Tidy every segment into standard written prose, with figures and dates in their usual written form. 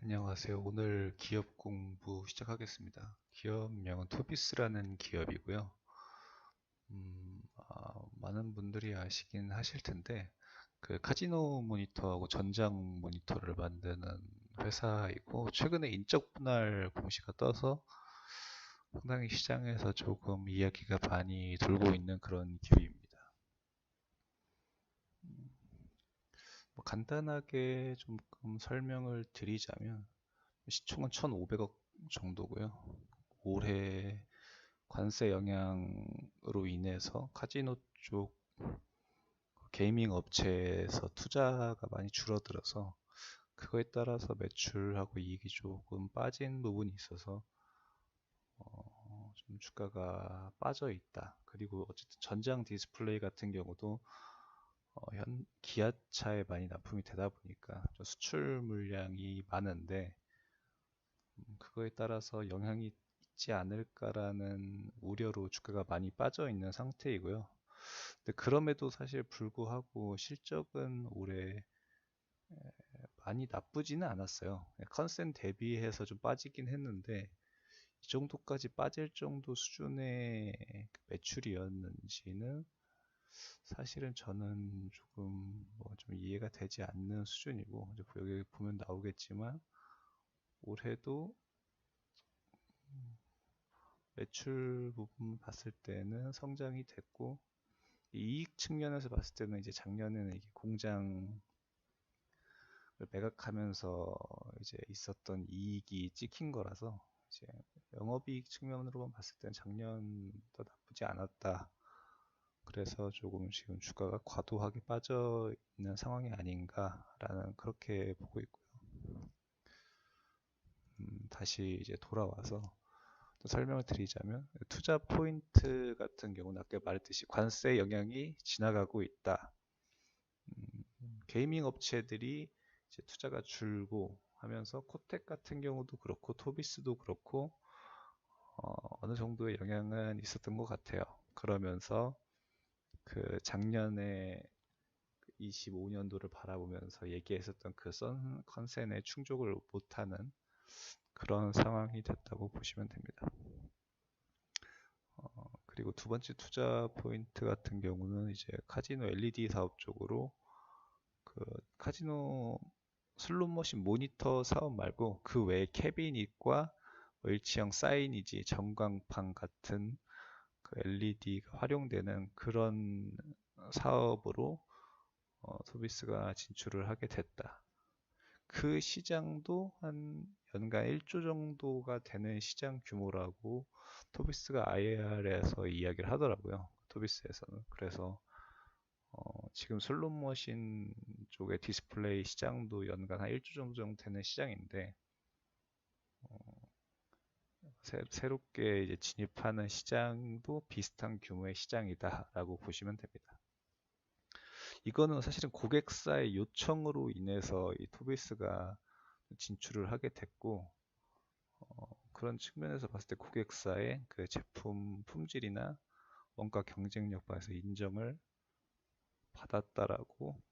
안녕하세요. 오늘 기업 공부 시작하겠습니다. 기업명은 토비스라는 기업이고요. 많은 분들이 아시긴 하실 텐데, 그 카지노 모니터하고 전장 모니터를 만드는 회사이고, 최근에 인적 분할 공시가 떠서 상당히 시장에서 조금 이야기가 많이 돌고 있는 그런 기업입니다. 간단하게 조금 설명을 드리자면, 시총은 1,500억 정도고요. 올해 관세 영향으로 인해서 카지노 쪽 게이밍 업체에서 투자가 많이 줄어들어서 그거에 따라서 매출하고 이익이 조금 빠진 부분이 있어서 좀 주가가 빠져 있다. 그리고 어쨌든 전장 디스플레이 같은 경우도 기아차에 많이 납품이 되다 보니까 좀 수출 물량이 많은데 그거에 따라서 영향이 있지 않을까라는 우려로 주가가 많이 빠져 있는 상태이고요. 근데 그럼에도 사실 불구하고 실적은 올해 많이 나쁘지는 않았어요. 컨센 대비해서 좀 빠지긴 했는데 이 정도까지 빠질 정도 수준의 매출이었는지는 사실은 저는 조금 좀 이해가 되지 않는 수준이고 여기 보면 나오겠지만 올해도 매출 부분 봤을 때는 성장이 됐고 이익 측면에서 봤을 때는 이제 작년에는 이게 공장을 매각하면서 이제 있었던 이익이 찍힌 거라서 이제 영업이익 측면으로만 봤을 때는 작년도 나쁘지 않았다. 그래서 조금 지금 주가가 과도하게 빠져 있는 상황이 아닌가라는 그렇게 보고 있고요. 다시 이제 돌아와서 또 설명을 드리자면 투자 포인트 같은 경우는 아까 말했듯이 관세 영향이 지나가고 있다. 게이밍 업체들이 이제 투자가 줄고 하면서 코텍 같은 경우도 그렇고 토비스도 그렇고 어느 정도의 영향은 있었던 것 같아요. 그러면서 그 작년에 25년도를 바라보면서 얘기했었던 그 선 컨센에 충족을 못하는 그런 상황이 됐다고 보시면 됩니다. 그리고 두 번째 투자 포인트 같은 경우는 이제 카지노 LED 사업 쪽으로 그 카지노 슬롯머신 모니터 사업 말고 그 외에 캐비닛과 일치형 사이니지, 전광판 같은 그 LED가 활용되는 그런 사업으로 소비스가 진출을 하게 됐다. 그 시장도 한 연간 1조 정도가 되는 시장 규모라고 토비스가 IR에서 이야기를 하더라고요. 토비스에서는. 그래서 지금 슬롯머신 쪽의 디스플레이 시장도 연간 한 1조 정도 되는 시장인데 새롭게 이제 진입하는 시장도 비슷한 규모의 시장이다라고 보시면 됩니다. 이거는 사실은 고객사의 요청으로 인해서 이 토비스가 진출을 하게 됐고 그런 측면에서 봤을 때 고객사의 그 제품 품질이나 원가 경쟁력 바에서 인정을 받았다라고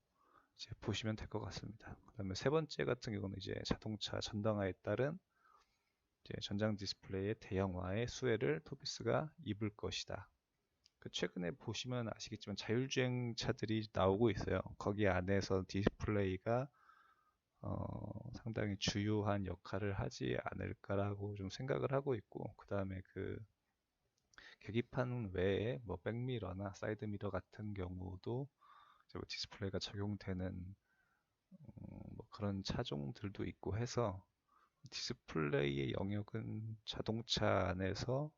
이제 보시면 될 것 같습니다. 그다음에 세 번째 같은 경우는 이제 자동차 전당화에 따른 이제 전장 디스플레이의 대형화의 수혜를 토비스가 입을 것이다. 최근에 보시면 아시겠지만 자율주행 차들이 나오고 있어요. 거기 안에서 디스플레이가 상당히 주요한 역할을 하지 않을까라고 좀 생각을 하고 있고, 그 다음에 그 계기판 외에 뭐 백미러나 사이드미러 같은 경우도 뭐 디스플레이가 적용되는 뭐 그런 차종들도 있고 해서 디스플레이의 영역은 자동차 안에서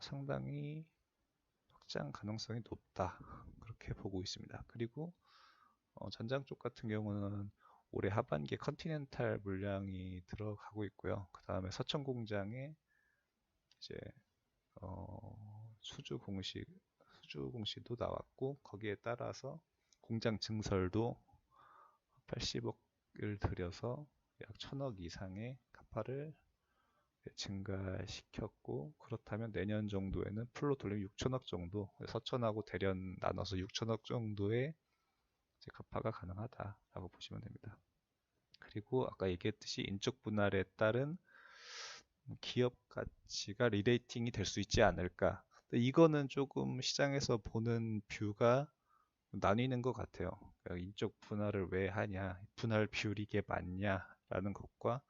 상당히 확장 가능성이 높다 그렇게 보고 있습니다. 그리고 전장 쪽 같은 경우는 올해 하반기에 컨티넨탈 물량이 들어가고 있고요. 그 다음에 서천 공장에 이제 수주 공시도 나왔고 거기에 따라서 공장 증설도 80억을 들여서 약 1,000억 이상의 카파를 증가시켰고 그렇다면 내년 정도에는 풀로 돌리면 6천억 정도 서천하고 대련 나눠서 6천억 정도의 카파가 가능하다라고 보시면 됩니다. 그리고 아까 얘기했듯이 인적 분할에 따른 기업 가치가 리레이팅이 될 수 있지 않을까. 근데 이거는 조금 시장에서 보는 뷰가 나뉘는 것 같아요. 그러니까 인적 분할을 왜 하냐, 분할 비율이 이게 맞냐라는 것과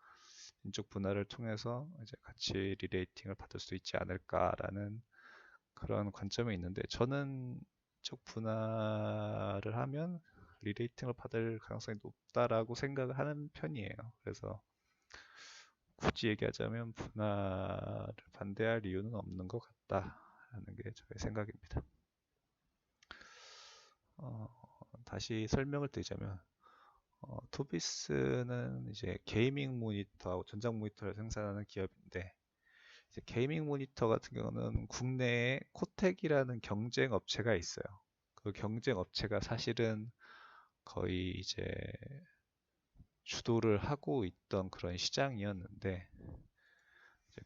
인적 분할을 통해서 이제 가치 리레이팅을 받을 수 있지 않을까라는 그런 관점이 있는데 저는 인적 분할을 하면 리레이팅을 받을 가능성이 높다라고 생각을 하는 편이에요. 그래서 굳이 얘기하자면 분할을 반대할 이유는 없는 것 같다라는 게 저의 생각입니다. 어, 다시 설명을 드리자면 투비스는 이제 게이밍 모니터하고 전장 모니터를 생산하는 기업인데 이제 게이밍 모니터 같은 경우는 국내에 코텍이라는 경쟁 업체가 있어요. 그 경쟁 업체가 사실은 거의 이제 주도를 하고 있던 그런 시장이었는데 이제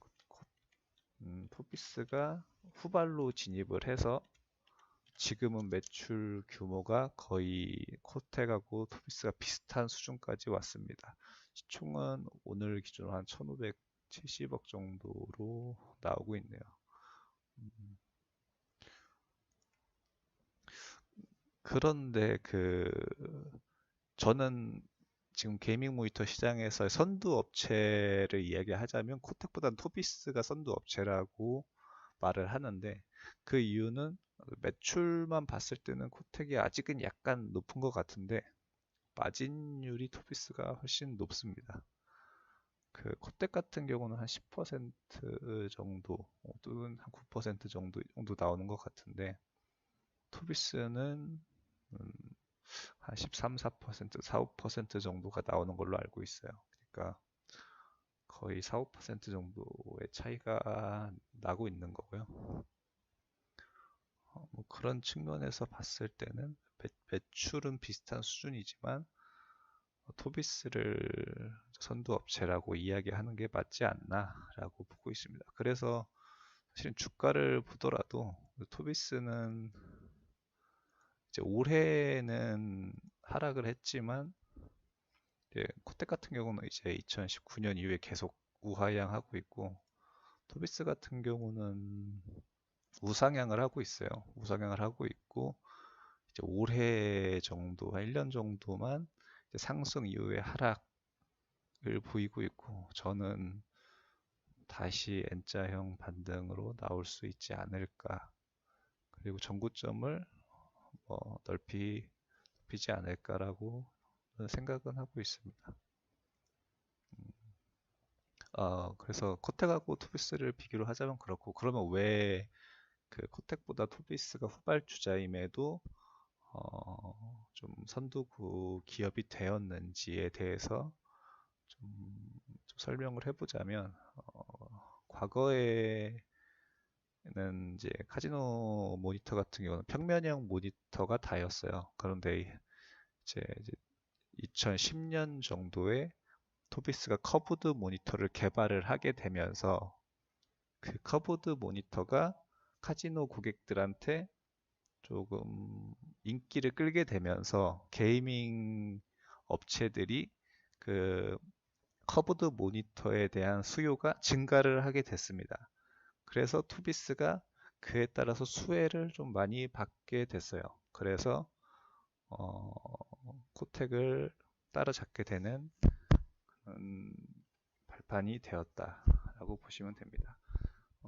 투비스가 후발로 진입을 해서 지금은 매출 규모가 거의 코텍하고 투비스가 비슷한 수준까지 왔습니다. 시총은 오늘 기준으로 한 1,570억 정도로 나오고 있네요. 그런데 저는 지금 게이밍 모니터 시장에서 선두 업체를 이야기하자면 코텍보다는 토비스가 선두 업체라고 말을 하는데 그 이유는 매출만 봤을 때는 코텍이 아직은 약간 높은 것 같은데 마진율이 토비스가 훨씬 높습니다. 그 코텍 같은 경우는 한 10% 정도 또는 한 9% 정도 나오는 것 같은데 토비스는 한 13, 4%, 4, 5% 정도가 나오는 걸로 알고 있어요. 그러니까 거의 4, 5% 정도의 차이가 나고 있는 거고요. 뭐 그런 측면에서 봤을 때는 매출은 비슷한 수준이지만 토비스를 선두 업체라고 이야기하는 게 맞지 않나라고 보고 있습니다. 그래서 사실 주가를 보더라도 토비스는 이제 올해는 하락을 했지만 코텍 같은 경우는 이제 2019년 이후에 계속 우하향하고 있고 토비스 같은 경우는 우상향을 하고 있어요. 우상향을 하고 있고 이제 올해 정도, 한 1년 정도만 상승 이후에 하락을 보이고 있고 저는 다시 N자형 반등으로 나올 수 있지 않을까. 그리고 전고점을 넓히지 않을까라고 생각은 하고 있습니다. 그래서 코텍하고 투비스를 비교를 하자면 그렇고 그러면 왜 그 코텍보다 투비스가 후발주자임에도 좀 선두구 기업이 되었는지에 대해서 좀 설명을 해보자면 과거에는 이제 카지노 모니터 같은 경우는 평면형 모니터가 다였어요. 그런데 이제 2010년 정도에 토비스가 커브드 모니터를 개발을 하게 되면서 그 커브드 모니터가 카지노 고객들한테 조금 인기를 끌게 되면서 게이밍 업체들이 그 커브드 모니터에 대한 수요가 증가를 하게 됐습니다. 그래서 투비스가 그에 따라서 수혜를 좀 많이 받게 됐어요. 그래서 어, 코텍을 따라잡게 되는 발판이 되었다라고 보시면 됩니다.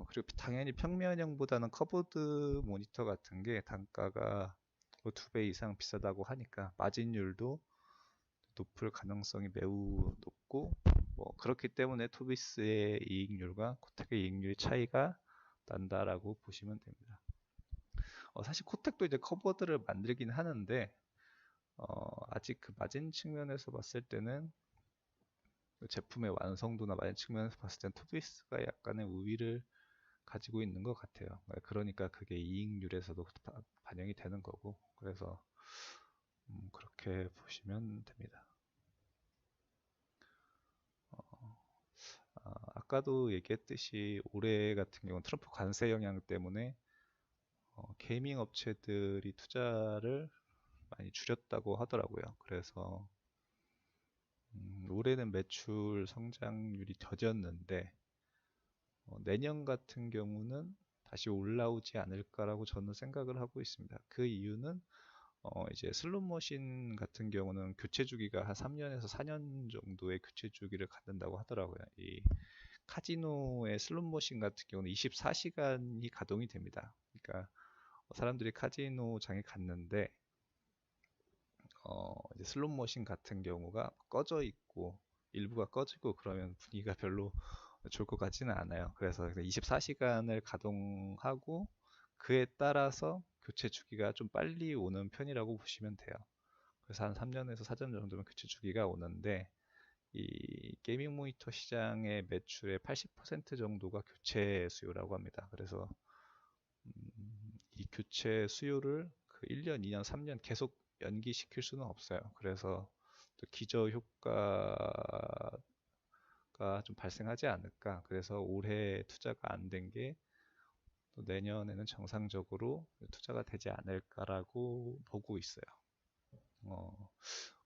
그리고 당연히 평면형보다는 커브드 모니터 같은 게 단가가 뭐 2배 이상 비싸다고 하니까 마진율도 높을 가능성이 매우 높고 뭐 그렇기 때문에 투비스의 이익률과 코텍의 이익률의 차이가 난다라고 보시면 됩니다. 사실 코텍도 이제 커버드를 만들긴 하는데 아직 그 마진 측면에서 봤을 때는 그 제품의 완성도나 마진 측면에서 봤을 때는 투비스가 약간의 우위를 가지고 있는 것 같아요. 그러니까 그게 이익률에서도 반영이 되는 거고 그래서 그렇게 보시면 됩니다. 아까도 얘기했듯이 올해 같은 경우는 트럼프 관세 영향 때문에 게이밍 업체들이 투자를 많이 줄였다고 하더라고요. 그래서 올해는 매출 성장률이 더뎠는데 내년 같은 경우는 다시 올라오지 않을까라고 저는 생각을 하고 있습니다. 그 이유는 이제 슬롯머신 같은 경우는 교체 주기가 한 3년에서 4년 정도의 교체 주기를 갖는다고 하더라고요. 이 카지노의 슬롯머신 같은 경우는 24시간이 가동이 됩니다. 그러니까 사람들이 카지노장에 갔는데 이제 슬롯머신 같은 경우가 꺼져 있고 일부가 꺼지고 그러면 분위기가 별로 좋을 것 같지는 않아요. 그래서 24시간을 가동하고 그에 따라서 교체 주기가 좀 빨리 오는 편이라고 보시면 돼요. 그래서 한 3년에서 4년 정도면 교체 주기가 오는데 이 게이밍 모니터 시장의 매출의 80% 정도가 교체 수요라고 합니다. 그래서 이 교체 수요를 그 1년, 2년, 3년 계속 연기시킬 수는 없어요. 그래서 또 기저 효과가 좀 발생하지 않을까. 그래서 올해 투자가 안 된 게 또 내년에는 정상적으로 투자가 되지 않을까라고 보고 있어요.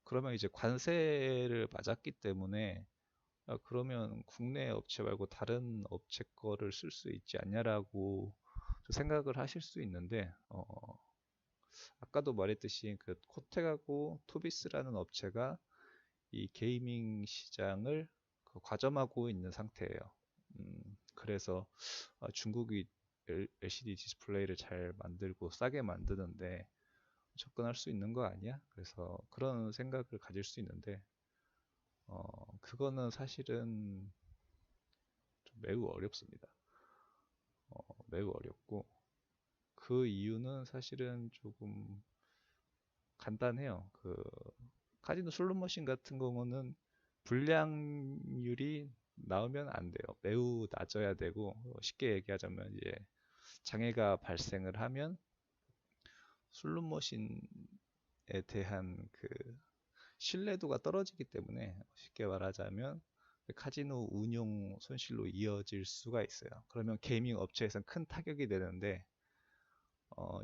그러면 이제 관세를 맞았기 때문에 그러면 국내 업체 말고 다른 업체 거를 쓸 수 있지 않냐라고 생각을 하실 수 있는데 아까도 말했듯이 그 코텍하고 토비스라는 업체가 이 게이밍 시장을 과점하고 있는 상태예요. 그래서 중국이 LCD 디스플레이를 잘 만들고 싸게 만드는데 접근할 수 있는 거 아니야? 그래서 그런 생각을 가질 수 있는데 그거는 사실은 좀 매우 어렵습니다. 매우 어렵고 그 이유는 사실은 조금 간단해요. 그 카지노 슬롯머신 같은 경우는 불량률이 나오면 안 돼요. 매우 낮아야 되고 쉽게 얘기하자면 이제 장애가 발생을 하면 슬롯머신에 대한 그 신뢰도가 떨어지기 때문에 쉽게 말하자면 카지노 운용 손실로 이어질 수가 있어요. 그러면 게이밍 업체에서는 큰 타격이 되는데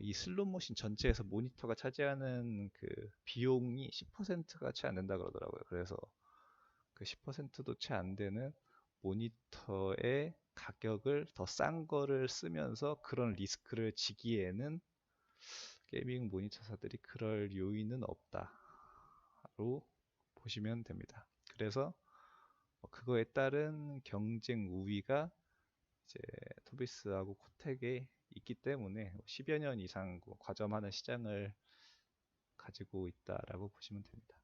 이 슬롯머신 전체에서 모니터가 차지하는 그 비용이 10%가 채 안 된다 그러더라고요. 그래서 그 10%도 채 안 되는 모니터의 가격을 더 싼 거를 쓰면서 그런 리스크를 지기에는 게이밍 모니터사들이 그럴 요인은 없다로 보시면 됩니다. 그래서 그거에 따른 경쟁 우위가 이제 토비스하고 코텍에 있기 때문에 10여 년 이상 과점하는 시장을 가지고 있다라고 보시면 됩니다.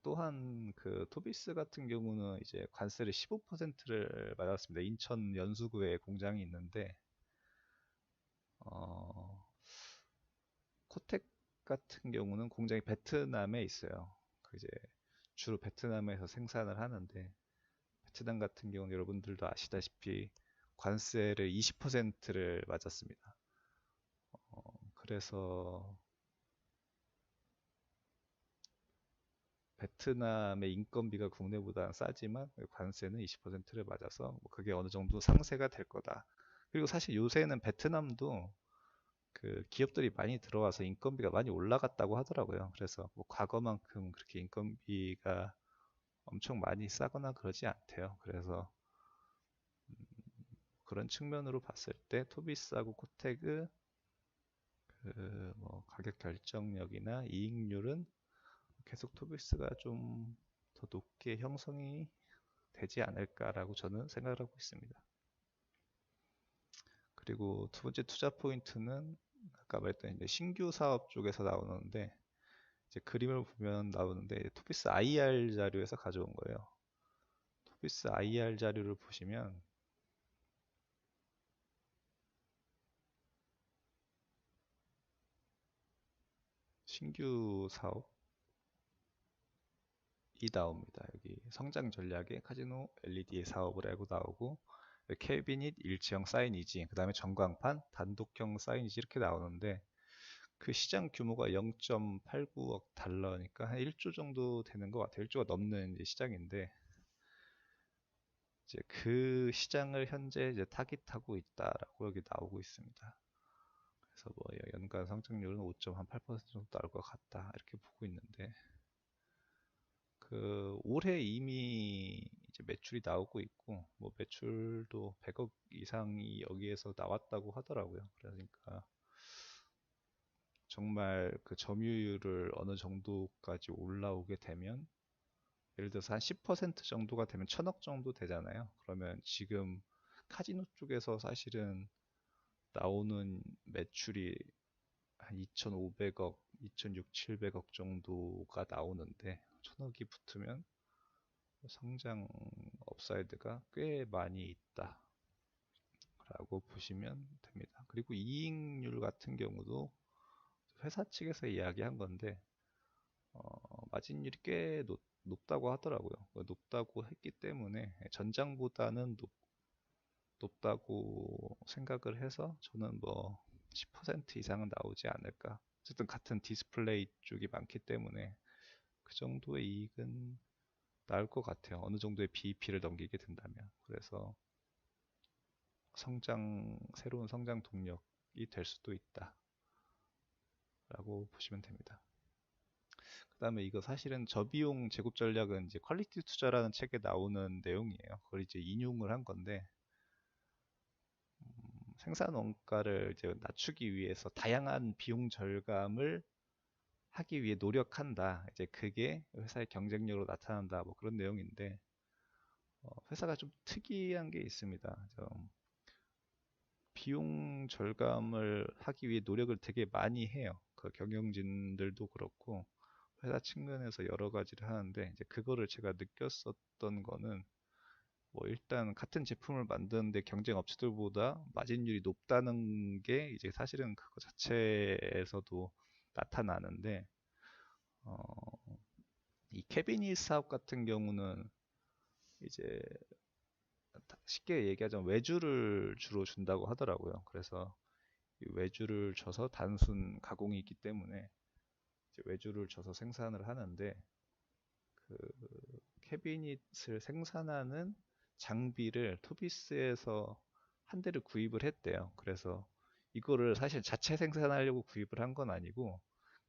또한 그 토비스 같은 경우는 이제 관세를 15%를 받았습니다. 인천 연수구에 공장이 있는데 코텍 같은 경우는 공장이 베트남에 있어요. 그 이제 주로 베트남에서 생산을 하는데 베트남 같은 경우는 여러분들도 아시다시피 관세를 20%를 맞았습니다. 그래서 베트남의 인건비가 국내보다 싸지만 관세는 20%를 맞아서 뭐 그게 어느 정도 상쇄가 될 거다. 그리고 사실 요새는 베트남도 그 기업들이 많이 들어와서 인건비가 많이 올라갔다고 하더라고요. 그래서 뭐 과거만큼 그렇게 인건비가 엄청 많이 싸거나 그러지 않대요. 그래서 그런 측면으로 봤을 때 토비스하고 코텍의 그뭐 가격 결정력이나 이익률은 계속 토비스가 좀 더 높게 형성이 되지 않을까라고 저는 생각을 하고 있습니다. 그리고 두 번째 투자 포인트는 아까 말했던 이제 신규 사업 쪽에서 나오는데 이제 그림을 보면 나오는데 토비스 IR 자료에서 가져온 거예요. 토비스 IR 자료를 보시면 신규 사업이 나옵니다. 여기 성장 전략에 카지노 LED 사업을 하고 나오고 캐비닛 일체형 사이니지, 그 다음에 전광판, 단독형 사이니지 이렇게 나오는데 그 시장 규모가 0.89억 달러니까 한 1조 정도 되는 것 같아요. 1조가 넘는 이제 시장인데 이제 그 시장을 현재 이제 타깃하고 있다라고 여기 나오고 있습니다. 그래서 뭐 연간 성장률은 5.8% 정도 나올 것 같다 이렇게 보고 있는데 올해 이미 이제 매출이 나오고 있고, 뭐 매출도 100억 이상이 여기에서 나왔다고 하더라고요. 그러니까 정말 그 점유율을 어느 정도까지 올라오게 되면, 예를 들어서 한 10% 정도가 되면 1000억 정도 되잖아요. 그러면 지금 카지노 쪽에서 사실은 나오는 매출이 한 2,500억, 2,600, 700억 정도가 나오는데 1000억이 붙으면 성장 업사이드가 꽤 많이 있다라고 보시면 됩니다. 그리고 이익률 같은 경우도 회사 측에서 이야기한 건데 마진율이 꽤 높다고 하더라고요. 높다고 했기 때문에 전장보다는 높다고 생각을 해서 저는 뭐 10% 이상은 나오지 않을까. 어쨌든 같은 디스플레이 쪽이 많기 때문에 그 정도의 이익은 나올 것 같아요. 어느 정도의 BEP를 넘기게 된다면. 그래서 새로운 성장 동력이 될 수도 있다라고 보시면 됩니다. 그 다음에 이거 사실은 저비용 제곱 전략은 이제 퀄리티 투자라는 책에 나오는 내용이에요. 그걸 이제 인용을 한 건데, 생산 원가를 이제 낮추기 위해서 다양한 비용 절감을 하기 위해 노력한다. 이제 그게 회사의 경쟁력으로 나타난다. 뭐 그런 내용인데, 회사가 좀 특이한 게 있습니다. 비용 절감을 하기 위해 노력을 되게 많이 해요. 그 경영진들도 그렇고 회사 측면에서 여러 가지를 하는데 이제 그거를 제가 느꼈었던 거는 뭐 일단 같은 제품을 만드는데 경쟁 업체들보다 마진율이 높다는 게 이제 사실은 그거 자체에서도 나타나는데 어, 이 캐비닛 사업 같은 경우는 이제 쉽게 얘기하자면 외주를 주로 준다고 하더라고요. 그래서 이 외주를 줘서 단순 가공이 있기 때문에 이제 외주를 줘서 생산을 하는데 그 캐비닛을 생산하는 장비를 토비스에서 한 대를 구입을 했대요. 그래서 이거를 사실 자체 생산하려고 구입을 한 건 아니고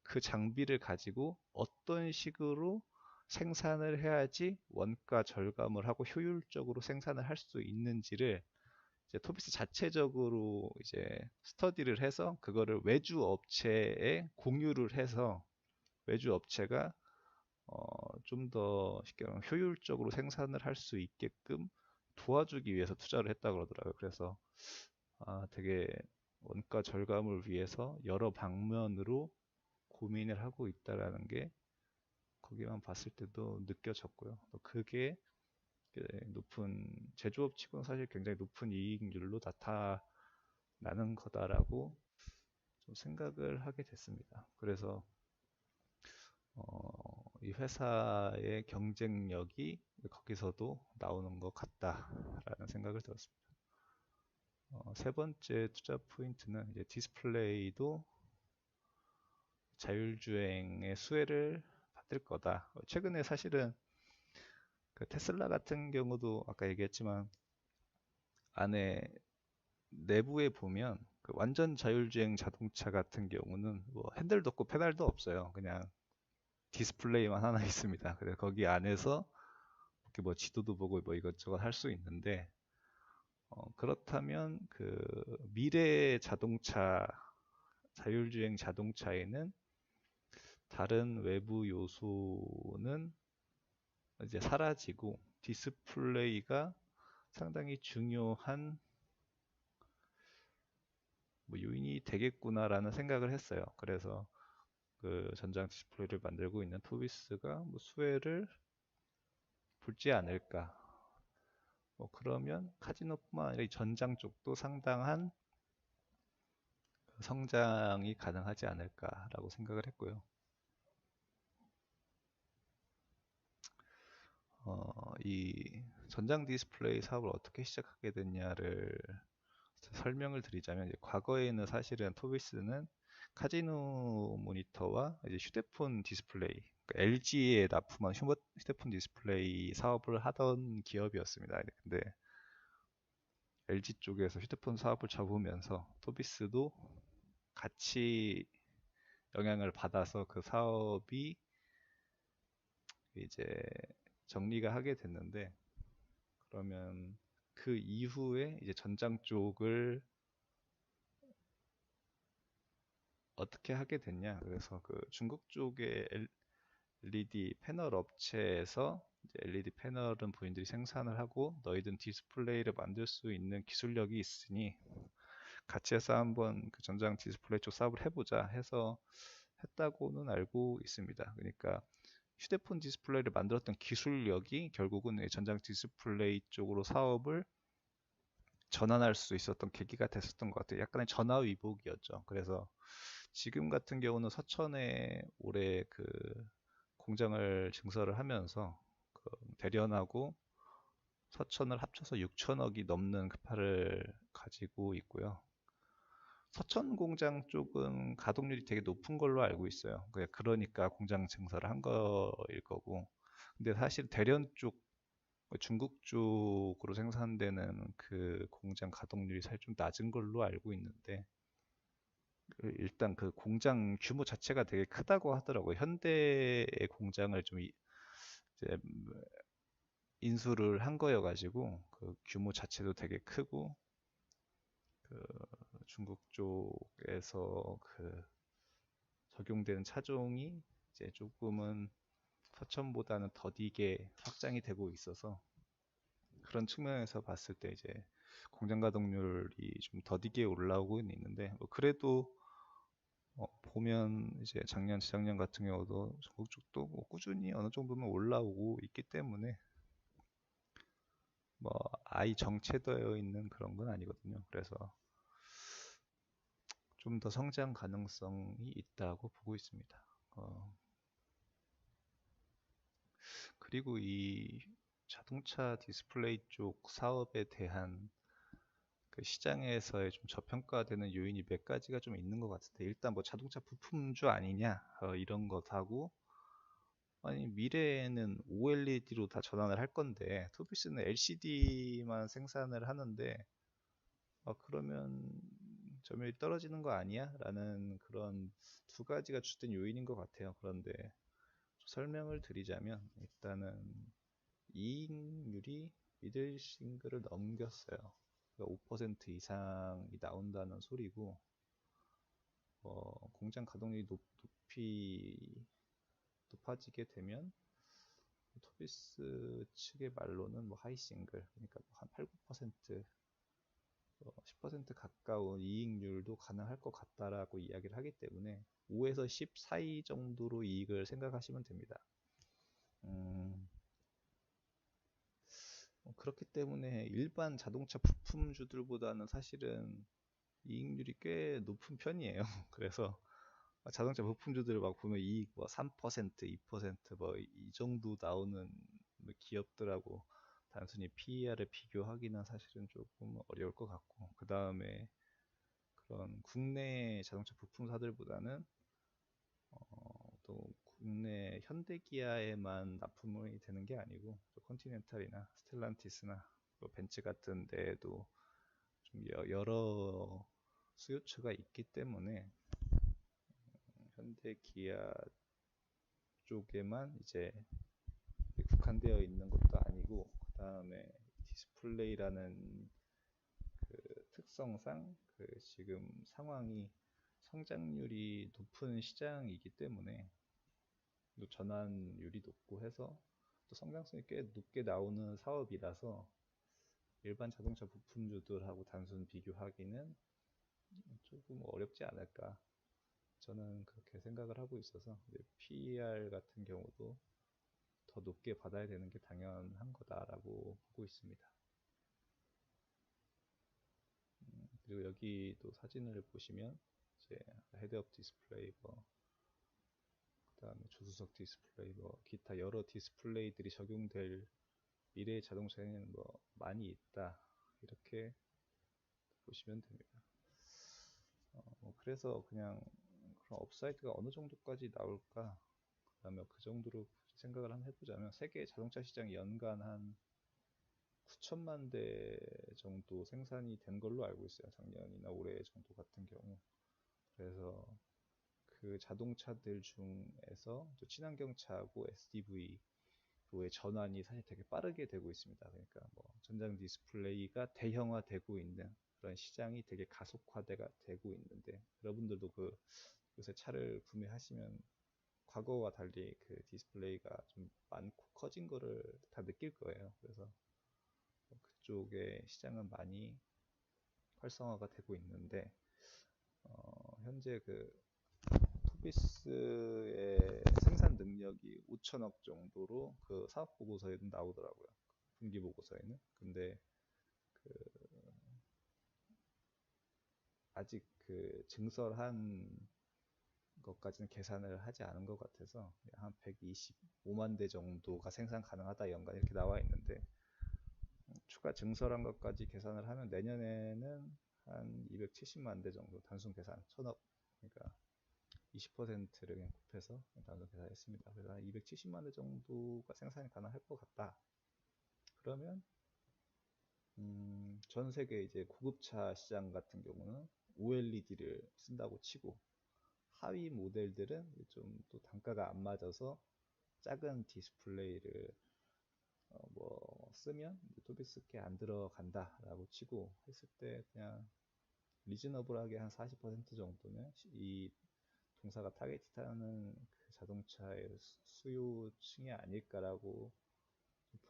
그 장비를 가지고 어떤 식으로 생산을 해야지 원가 절감을 하고 효율적으로 생산을 할 수 있는지를 이제 토비스 자체적으로 이제 스터디를 해서 그거를 외주 업체에 공유를 해서 외주 업체가 좀 더 쉽게 말하면 효율적으로 생산을 할 수 있게끔 도와주기 위해서 투자를 했다 그러더라고요. 그래서 되게 원가 절감을 위해서 여러 방면으로 고민을 하고 있다라는 게 거기만 봤을 때도 느껴졌고요. 또 그게 높은 제조업 치고는 사실 굉장히 높은 이익률로 나타나는 거다라고 좀 생각을 하게 됐습니다. 그래서 이 회사의 경쟁력이 거기서도 나오는 것 같다라는 생각을 들었습니다. 세 번째 투자 포인트는 이제 디스플레이도 자율주행의 수혜를 받을 거다. 최근에 사실은 그 테슬라 같은 경우도 아까 얘기했지만 안에 내부에 보면 그 완전 자율주행 자동차 같은 경우는 뭐 핸들도 없고 페달도 없어요. 그냥 디스플레이만 하나 있습니다. 그래서 거기 안에서 이렇게 뭐 지도도 보고 뭐 이것저것 할 수 있는데 그렇다면 그 미래 자동차 자율주행 자동차에는 다른 외부 요소는 이제 사라지고 디스플레이가 상당히 중요한 뭐 요인이 되겠구나라는 생각을 했어요. 그래서 그 전장 디스플레이를 만들고 있는 토비스가 뭐 수혜를 볼지 않을까. 뭐 그러면 카지노뿐만 아니라 이 전장 쪽도 상당한 성장이 가능하지 않을까라고 생각을 했고요. 이 전장 디스플레이 사업을 어떻게 시작하게 됐냐를 설명을 드리자면 과거에는 사실은 토비스는 카지노 모니터와 이제 휴대폰 디스플레이, 그러니까 LG에 납품한 휴대폰 디스플레이 사업을 하던 기업이었습니다. 근데 LG 쪽에서 휴대폰 사업을 접으면서 토비스도 같이 영향을 받아서 그 사업이 이제 정리가 하게 됐는데, 그러면 그 이후에 이제 전장 쪽을 어떻게 하게 됐냐? 그래서 그 중국 쪽의 LED 패널 업체에서 이제 LED 패널은 본인들이 생산을 하고 너희든 디스플레이를 만들 수 있는 기술력이 있으니 같이 해서 한번 그 전장 디스플레이 쪽 사업을 해보자 해서 했다고는 알고 있습니다. 그러니까 휴대폰 디스플레이를 만들었던 기술력이 결국은 전장 디스플레이 쪽으로 사업을 전환할 수 있었던 계기가 됐었던 것 같아요. 약간의 전화위복이었죠. 그래서 지금 같은 경우는 서천에 올해 그 공장을 증설을 하면서 그 대련하고 서천을 합쳐서 6천억이 넘는 급파를 가지고 있고요. 서천 공장 쪽은 가동률이 되게 높은 걸로 알고 있어요. 그러니까 공장 증설을 한 거일 거고. 근데 사실 대련 쪽, 중국 쪽으로 생산되는 그 공장 가동률이 사실 좀 낮은 걸로 알고 있는데, 일단 그 공장 규모 자체가 되게 크다고 하더라고요. 현대의 공장을 좀 이제 인수를 한 거여가지고 그 규모 자체도 되게 크고, 그 중국 쪽에서 그 적용되는 차종이 이제 조금은 서천보다는 더디게 확장이 되고 있어서 그런 측면에서 봤을 때 이제 공장 가동률이 좀 더디게 올라오고 있는데, 뭐 그래도 보면 이제 작년, 재작년 같은 경우도 전국 쪽도 뭐 꾸준히 어느 정도는 올라오고 있기 때문에 뭐 아예 정체되어 있는 그런 건 아니거든요. 그래서 좀 더 성장 가능성이 있다고 보고 있습니다. 그리고 이 자동차 디스플레이 쪽 사업에 대한 그 시장에서의 좀 저평가되는 요인이 몇 가지가 좀 있는 것 같은데, 일단 뭐 자동차 부품주 아니냐 이런 것하고, 아니 미래에는 OLED로 다 전환을 할 건데 투비스는 LCD만 생산을 하는데 그러면 점유율이 떨어지는 거 아니야? 라는 그런 두 가지가 주된 요인인 것 같아요. 그런데 설명을 드리자면 일단은 이익률이 미들 싱글을 넘겼어요. 그러니까 5% 이상이 나온다는 소리고, 공장 가동률이 높아지게 되면 토비스 측의 말로는 뭐 하이 싱글, 그러니까 한 8, 9%, 10% 가까운 이익률도 가능할 것 같다라고 이야기를 하기 때문에 5에서 10 사이 정도로 이익을 생각하시면 됩니다. 그렇기 때문에 일반 자동차 부품주들보다는 사실은 이익률이 꽤 높은 편이에요. 그래서 자동차 부품주들 막 보면 이익 뭐 3%, 2%뭐 이 정도 나오는 기업들하고 단순히 PER을 비교하기는 사실은 조금 어려울 것 같고, 그 다음에 그런 국내 자동차 부품사들보다는 또 국내 현대기아에만 납품이 되는 게 아니고 컨티넨탈이나 스텔란티스나 벤츠 같은 데에도 좀 여러 수요처가 있기 때문에 현대 기아 쪽에만 이제 국한되어 있는 것도 아니고, 그 다음에 디스플레이라는 그 특성상 그 지금 상황이 성장률이 높은 시장이기 때문에 또 전환율이 높고 해서 또 성장성이 꽤 높게 나오는 사업이라서 일반 자동차 부품주들하고 단순 비교하기는 조금 어렵지 않을까, 저는 그렇게 생각을 하고 있어서 PER 같은 경우도 더 높게 받아야 되는 게 당연한 거다라고 보고 있습니다. 그리고 여기 또 사진을 보시면 이제 헤드업 디스플레이, 그다음에 조수석 디스플레이, 기타 여러 디스플레이들이 적용될 미래의 자동차에는 많이 있다, 이렇게 보시면 됩니다. 그래서 그냥 그런 업사이드가 어느 정도까지 나올까, 그다음에 그 정도로 생각을 한번 해보자면 세계 자동차 시장이 연간 한 9천만 대 정도 생산이 된 걸로 알고 있어요. 작년이나 올해 정도 같은 경우. 그래서 그 자동차들 중에서 또 친환경차하고 SDV 정도의 전환이 사실 되게 빠르게 되고 있습니다. 그러니까 뭐 전장 디스플레이가 대형화되고 있는 그런 시장이 되게 가속화되가 되고 있는데, 여러분들도 그 요새 차를 구매하시면 과거와 달리 그 디스플레이가 좀 많고 커진 거를 다 느낄 거예요. 그래서 그쪽의 시장은 많이 활성화가 되고 있는데, 현재 그 투비스의 생산 능력이 5천억 정도로 그 사업 보고서에는 나오더라고요. 분기 보고서에는. 근데 그 아직 그 증설한 것까지는 계산을 하지 않은 것 같아서 한 125만 대 정도가 생산 가능하다 연간 이렇게 나와 있는데, 추가 증설한 것까지 계산을 하면 내년에는 한 270만 대 정도, 단순 계산 천억, 그러니까 20%를 그냥 곱해서 단순 계산했습니다. 그래서 한 270만 대 정도가 생산이 가능할 것 같다. 그러면 전 세계 이제 고급차 시장 같은 경우는 OLED를 쓴다고 치고, 하위 모델들은 좀 또 단가가 안 맞아서 작은 디스플레이를 뭐 쓰면 토비스께 안 들어간다라고 치고 했을 때, 그냥 리즈너블하게 한 40% 정도는 이 동사가 타겟하는 그 자동차의 수요층이 아닐까라고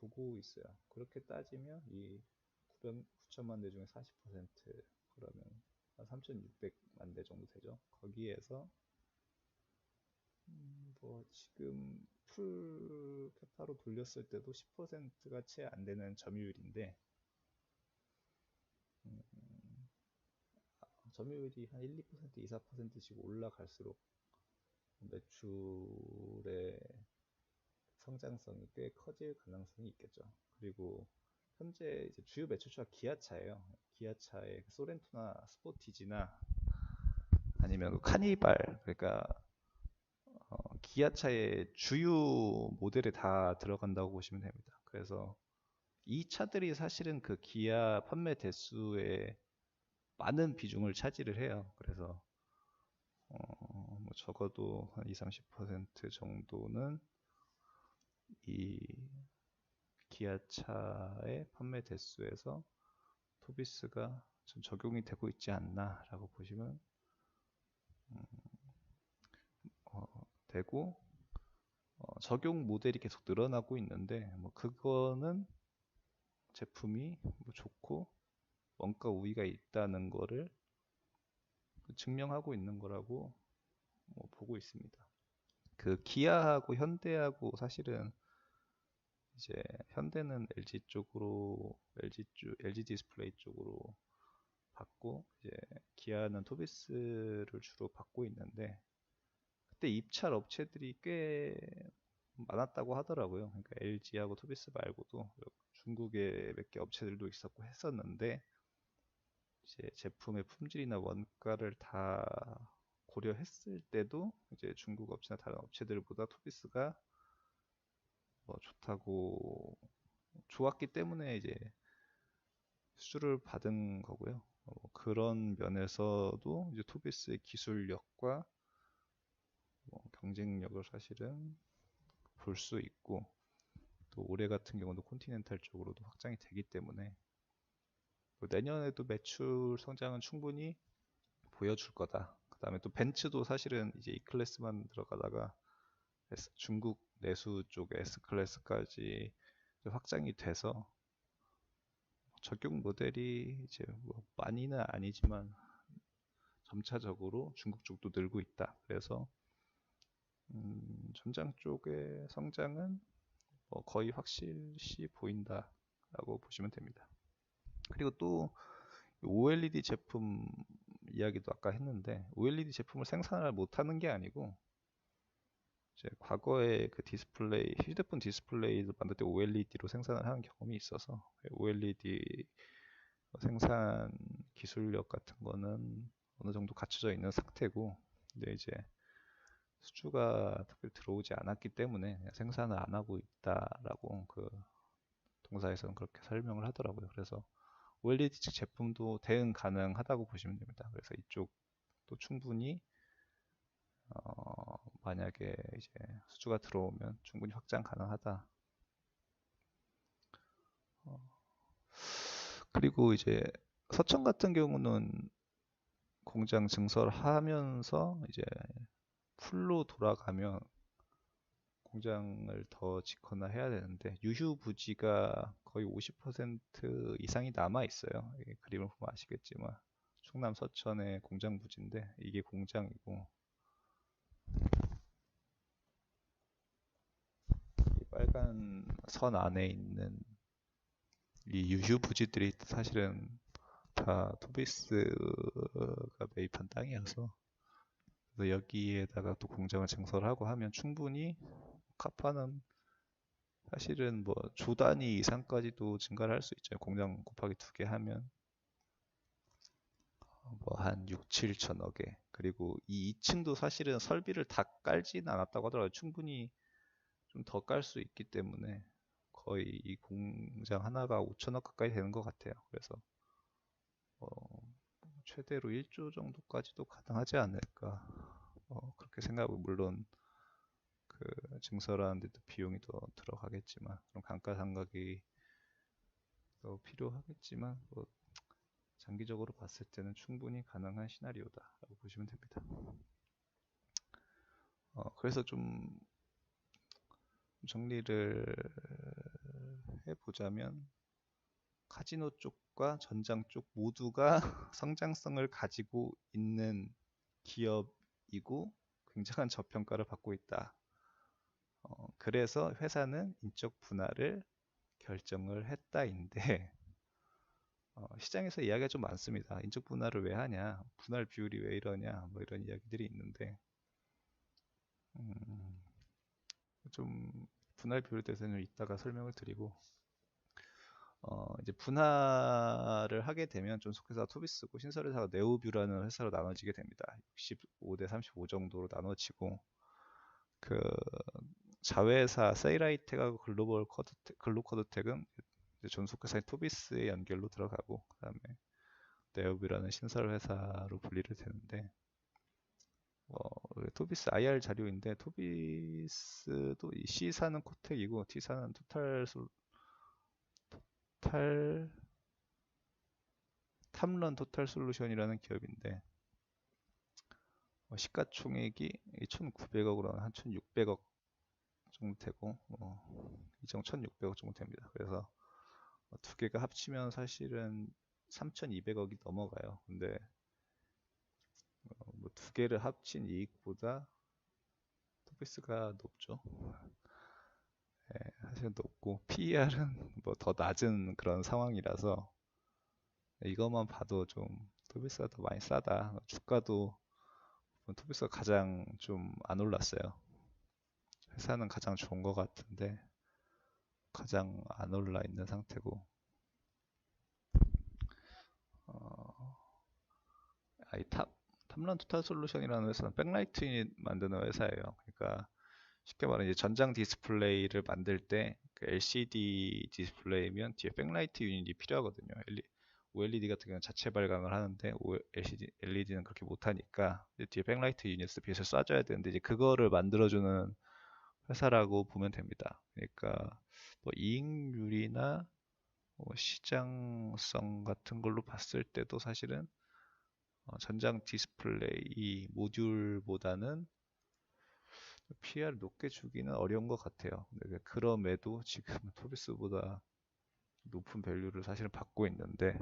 보고 있어요. 그렇게 따지면 이 9천만 대 중에 40%, 그러면 한 3,600만 대 정도 되죠. 거기에서 뭐 지금 풀 캐파로 돌렸을 때도 10%가 채 안 되는 점유율인데, 점유율이 한 1, 2%, 2, 4%씩 올라갈수록 매출의 성장성이 꽤 커질 가능성이 있겠죠. 그리고 현재 이제 주요 매출처가 기아차예요. 기아차의 소렌토나 스포티지나 아니면 카니발, 그러니까 기아차의 주요 모델에 다 들어간다고 보시면 됩니다. 그래서 이 차들이 사실은 그 기아 판매 대수의 많은 비중을 차지를 해요. 그래서 뭐 적어도 한 20, 30% 정도는 이 기아차의 판매 대수에서 토비스가 좀 적용이 되고 있지 않나라고 보시면 되고, 적용 모델이 계속 늘어나고 있는데, 뭐 그거는 제품이 뭐 좋고 원가 우위가 있다는 거를 증명하고 있는 거라고 뭐 보고 있습니다. 그 기아하고 현대하고 사실은 이제 현대는 LG 쪽으로 LG 디스플레이 쪽으로 받고, 이제 기아는 토비스를 주로 받고 있는데, 그때 입찰 업체들이 꽤 많았다고 하더라고요. 그러니까 LG하고 토비스 말고도 중국에 몇 개 업체들도 있었고 했었는데, 이제 제품의 품질이나 원가를 다 고려했을 때도 이제 중국 업체나 다른 업체들보다 토비스가 뭐 좋았기 때문에 이제 수주를 받은 거고요. 그런 면에서도 이제 토비스의 기술력과 뭐 경쟁력을 사실은 볼 수 있고, 또 올해 같은 경우도 콘티넨탈 쪽으로도 확장이 되기 때문에 내년에도 매출 성장은 충분히 보여줄 거다. 그 다음에 또 벤츠도 사실은 이제 E클래스만 들어가다가 중국 내수 쪽 S클래스까지 확장이 돼서 적용 모델이 이제 뭐 많이는 아니지만 점차적으로 중국 쪽도 늘고 있다. 그래서 전장 쪽의 성장은 뭐 거의 확실시 보인다라고 보시면 됩니다. 그리고 또 OLED 제품 이야기도 아까 했는데, OLED 제품을 생산을 못하는 게 아니고, 이제 과거에 그 디스플레이, 휴대폰 디스플레이를 만들 때 OLED로 생산을 하는 경험이 있어서 OLED 생산 기술력 같은 거는 어느 정도 갖춰져 있는 상태고, 근데 이제 수주가 특별히 들어오지 않았기 때문에 생산을 안 하고 있다라고 그 동사에서는 그렇게 설명을 하더라고요. 그래서 OLED 측 제품도 대응 가능하다고 보시면 됩니다. 그래서 이쪽도 충분히 만약에 이제 수주가 들어오면 충분히 확장 가능하다. 그리고 이제 서천 같은 경우는 공장 증설하면서 이제 풀로 돌아가면 공장을 더 짓거나 해야 되는데 유휴 부지가 거의 50% 이상이 남아 있어요. 그림을 보면 아시겠지만 충남 서천의 공장 부지인데 이게 공장이고 이 빨간 선 안에 있는 이 유휴 부지들이 사실은 다 토비스가 매입한 땅이어서 그래서 여기에다가 또 공장을 증설하고 하면 충분히 카파는 사실은 뭐 조 단위 이상까지도 증가를 할 수 있죠. 공장 곱하기 2개 하면 뭐 한 6, 7천억에 그리고 이 2층도 사실은 설비를 다 깔진 않았다고 하더라고요. 충분히 좀 더 깔 수 있기 때문에 거의 이 공장 하나가 5천억 가까이 되는 것 같아요. 그래서 어, 최대로 1조 정도까지도 가능하지 않을까 그렇게 생각하고 물론 그 증설하는 데도 비용이 더 들어가겠지만 그럼 감가상각이 더 필요하겠지만 뭐 장기적으로 봤을 때는 충분히 가능한 시나리오다라고 보시면 됩니다. 그래서 좀 정리를 해보자면 카지노 쪽과 전장 쪽 모두가 성장성을 가지고 있는 기업이고 굉장한 저평가를 받고 있다. 그래서 회사는 인적 분할을 결정을 했다인데 시장에서 이야기가 좀 많습니다. 인적 분할을 왜 하냐, 분할 비율이 왜 이러냐, 뭐 이런 이야기들이 있는데 음, 좀 분할 비율에 대해서는 이따가 설명을 드리고 이제 분할을 하게 되면 존속회사 투비스고 신설회사가 네오뷰라는 회사로 나눠지게 됩니다. 65대 35 정도로 나눠지고 그 자회사 세이라이텍하고 글로커드텍은 존속회사인 투비스의 연결로 들어가고 그다음에 네오뷰라는 신설회사로 분리를 되는데 토비스 IR 자료인데 토비스도 이 C사는 코텍이고 T사는 토탈 탐런 토탈 솔루션이라는 기업인데 시가총액이 1,900억으로 한 1,600억 정도 되고 이정 1,600억 정도 됩니다. 그래서 두 개가 합치면 사실은 3,200억이 넘어가요. 근데 뭐두 개를 합친 이익보다 토비스가 높죠. 네, 사실 높고 PER은 뭐 더 낮은 그런 상황이라서 이것만 봐도 좀 토비스가 더 많이 싸다. 주가도 토비스가 가장 좀 안 올랐어요. 회사는 가장 좋은 것 같은데 가장 안 올라 있는 상태고 이 탑런 토탈 솔루션이라는 회사는 백라이트 유닛 만드는 회사예요. 그러니까 쉽게 말하면 이제 전장 디스플레이를 만들 때 그 LCD 디스플레이면 뒤에 백라이트 유닛이 필요하거든요. OLED 같은 경우는 자체 발광을 하는데 LED는 그렇게 못하니까 뒤에 백라이트 유닛을 빛을 쏴줘야 되는데 이제 그거를 만들어주는 회사라고 보면 됩니다. 그러니까 뭐 이익률이나 시장성 같은 걸로 봤을 때도 사실은 전장 디스플레이 모듈보다는 PR을 높게 주기는 어려운 것 같아요. 근데 그럼에도 지금 토비스보다 높은 밸류를 사실은 받고 있는데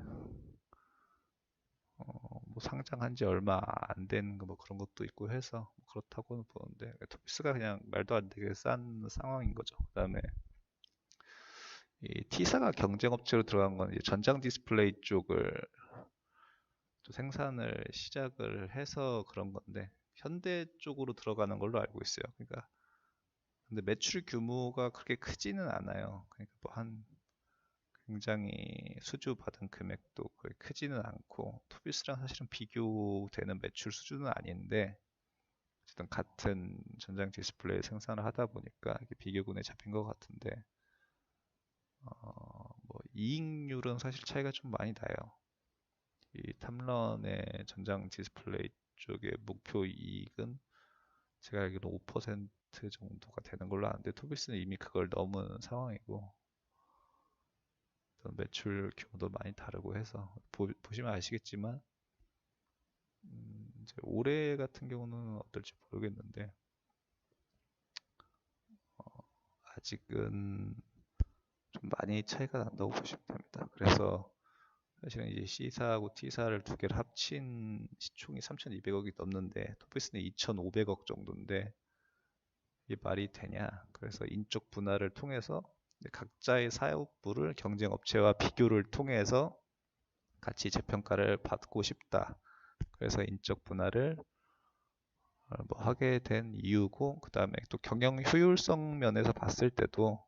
뭐 상장한 지 얼마 안 된 뭐 그런 것도 있고 해서 뭐 그렇다고는 보는데 토비스가 그냥 말도 안 되게 싼 상황인 거죠. 그다음에 이 T사가 경쟁업체로 들어간 건 이제 전장 디스플레이 쪽을 또 생산을 시작을 해서 그런 건데 현대 쪽으로 들어가는 걸로 알고 있어요. 그러니까 근데 매출 규모가 그렇게 크지는 않아요. 그러니까 뭐 한 굉장히 수주 받은 금액도 거의 크지는 않고 투비스랑 사실은 비교되는 매출 수준은 아닌데 어쨌든 같은 전장 디스플레이 생산을 하다 보니까 이게 비교군에 잡힌 것 같은데 뭐 이익률은 사실 차이가 좀 많이 나요. 이 탐런의 전장 디스플레이 쪽의 목표 이익은 제가 알기로 5% 정도가 되는 걸로 아는데 토비스는 이미 그걸 넘은 상황이고 어떤 매출 규모도 많이 다르고 해서 보시면 아시겠지만 이제 올해 같은 경우는 어떨지 모르겠는데 아직은 좀 많이 차이가 난다고 보시면 됩니다. 그래서 사실은 이제 C사하고 T사를 두 개를 합친 시총이 3,200억이 넘는데 토피스는 2,500억 정도인데 이게 말이 되냐? 그래서 인적 분할을 통해서 각자의 사업부를 경쟁 업체와 비교를 통해서 같이 재평가를 받고 싶다. 그래서 인적 분할을 뭐 하게 된 이유고, 그 다음에 또 경영 효율성 면에서 봤을 때도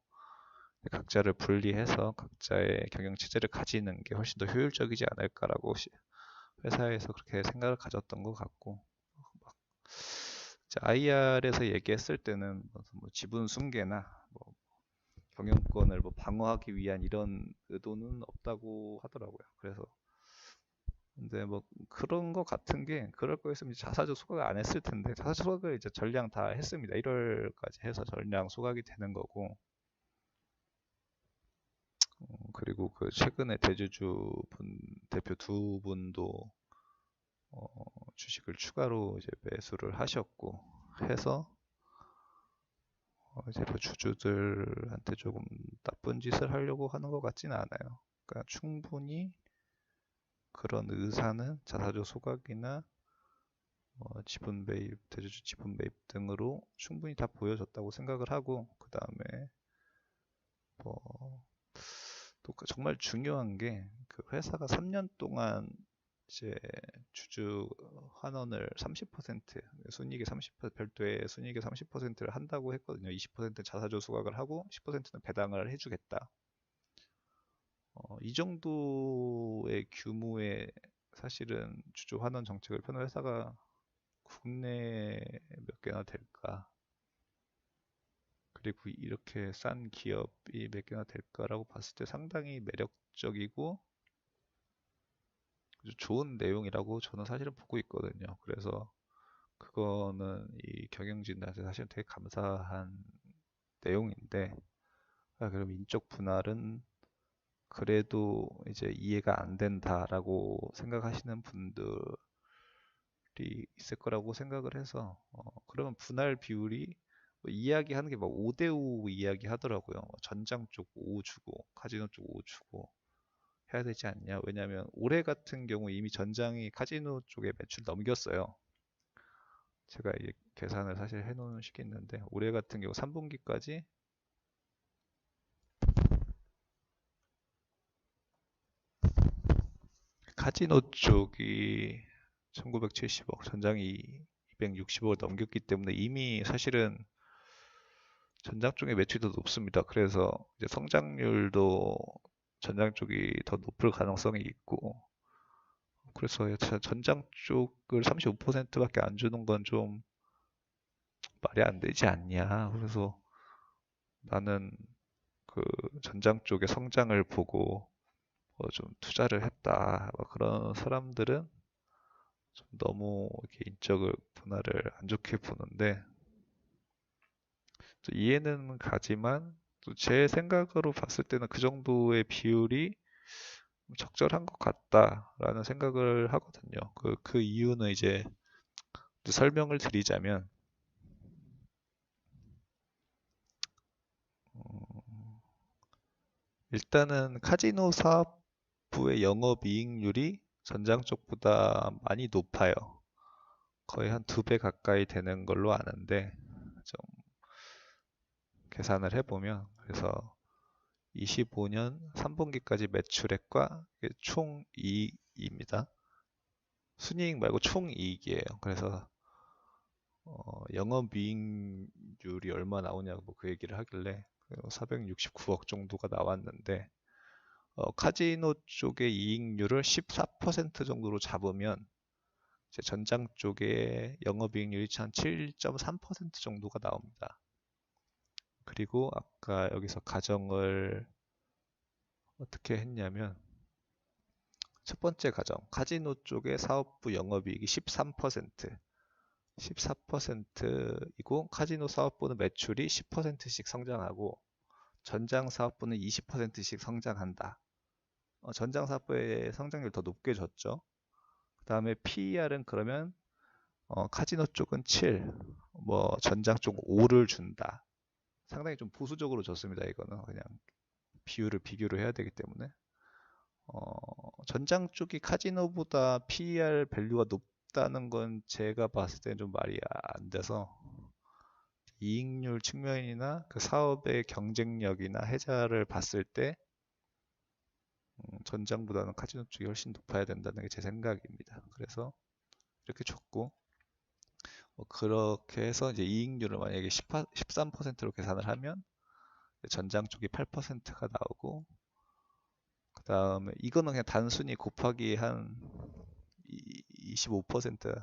각자를 분리해서 각자의 경영 체제를 가지는 게 훨씬 더 효율적이지 않을까라고 회사에서 그렇게 생각을 가졌던 것 같고, IR에서 얘기했을 때는 뭐 지분 승계나 뭐 경영권을 뭐 방어하기 위한 이런 의도는 없다고 하더라고요. 그래서 근데 뭐 그런 거 같은 게 그럴 거였으면 자사주 소각을 안 했을 텐데 자사주 소각을 이제 전량 다 했습니다. 1월까지 해서 전량 소각이 되는 거고 그리고 그 최근에 대주주 대표 두 분도 주식을 추가로 이제 매수를 하셨고 해서 이제 뭐 주주들한테 조금 나쁜 짓을 하려고 하는 것 같지는 않아요. 그러니까 충분히 그런 의사는 자사주 소각이나 지분 매입, 대주주 지분 매입 등으로 충분히 다 보여줬다고 생각을 하고 그 다음에 또 정말 중요한 게 그 회사가 3년 동안 이제 주주 환원을 30% 순이익의 30% 별도의 순이익의 30%를 한다고 했거든요. 20% 자사주 소각을 하고 10%는 배당을 해주겠다. 이 정도의 규모의 사실은 주주 환원 정책을 펴는 회사가 국내에 몇 개나 될까? 그리고 이렇게 싼 기업이 몇 개나 될까라고 봤을 때 상당히 매력적이고 좋은 내용이라고 저는 사실은 보고 있거든요. 그래서 그거는 이 경영진한테 사실 되게 감사한 내용인데, 그럼 인적 분할은 그래도 이제 이해가 안 된다라고 생각하시는 분들이 있을 거라고 생각을 해서, 그러면 분할 비율이 뭐 이야기하는 게 막 5대5 이야기 하더라고요. 전장 쪽 5 주고, 카지노 쪽 5 주고 해야 되지 않냐. 왜냐하면 올해 같은 경우 이미 전장이 카지노 쪽에 매출 넘겼어요. 제가 이게 계산을 사실 해놓은 식이 있는데 올해 같은 경우 3분기까지 카지노 쪽이 1970억, 전장이 260억을 넘겼기 때문에 이미 사실은 전장 쪽의 매출이 더 높습니다. 그래서 이제 성장률도 전장 쪽이 더 높을 가능성이 있고, 그래서 전장 쪽을 35%밖에 안 주는 건 좀 말이 안 되지 않냐. 그래서 나는 그 전장 쪽의 성장을 보고 좀 투자를 했다. 그런 사람들은 좀 너무 이렇게 인적을 분할을 안 좋게 보는데 또 이해는 가지만 또 제 생각으로 봤을 때는 그 정도의 비율이 적절한 것 같다라는 생각을 하거든요. 그 이유는 이제 설명을 드리자면 일단은 카지노 사업부의 영업이익률이 전장 쪽보다 많이 높아요. 거의 한 2배 가까이 되는 걸로 아는데 좀 계산을 해보면 그래서 25년 3분기까지 매출액과 총이익입니다. 순이익 말고 총이익이에요. 그래서 영업이익률이 얼마 나오냐고 그 얘기를 하길래 469억 정도가 나왔는데 카지노 쪽의 이익률을 14% 정도로 잡으면 이제 전장 쪽의 영업이익률이 한 7.3% 정도가 나옵니다. 그리고 아까 여기서 가정을 어떻게 했냐면 첫 번째 가정, 카지노 쪽의 사업부 영업이익이 14%이고 카지노 사업부는 매출이 10%씩 성장하고 전장 사업부는 20%씩 성장한다. 전장 사업부의 성장률 더 높게 줬죠. 그 다음에 PER은 그러면 카지노 쪽은 7, 뭐 전장 쪽 5를 준다. 상당히 좀 보수적으로 줬습니다. 이거는 그냥 비교를 해야 되기 때문에 전장 쪽이 카지노보다 PER 밸류가 높다는 건 제가 봤을 때는 좀 말이 안 돼서 이익률 측면이나 그 사업의 경쟁력이나 해자를 봤을 때 전장보다는 카지노 쪽이 훨씬 높아야 된다는 게 제 생각입니다. 그래서 이렇게 줬고 그렇게 해서 이제 이익률을 만약에 13%로 계산을 하면 전장 쪽이 8%가 나오고 그 다음에 이거는 그냥 단순히 곱하기 한 25%를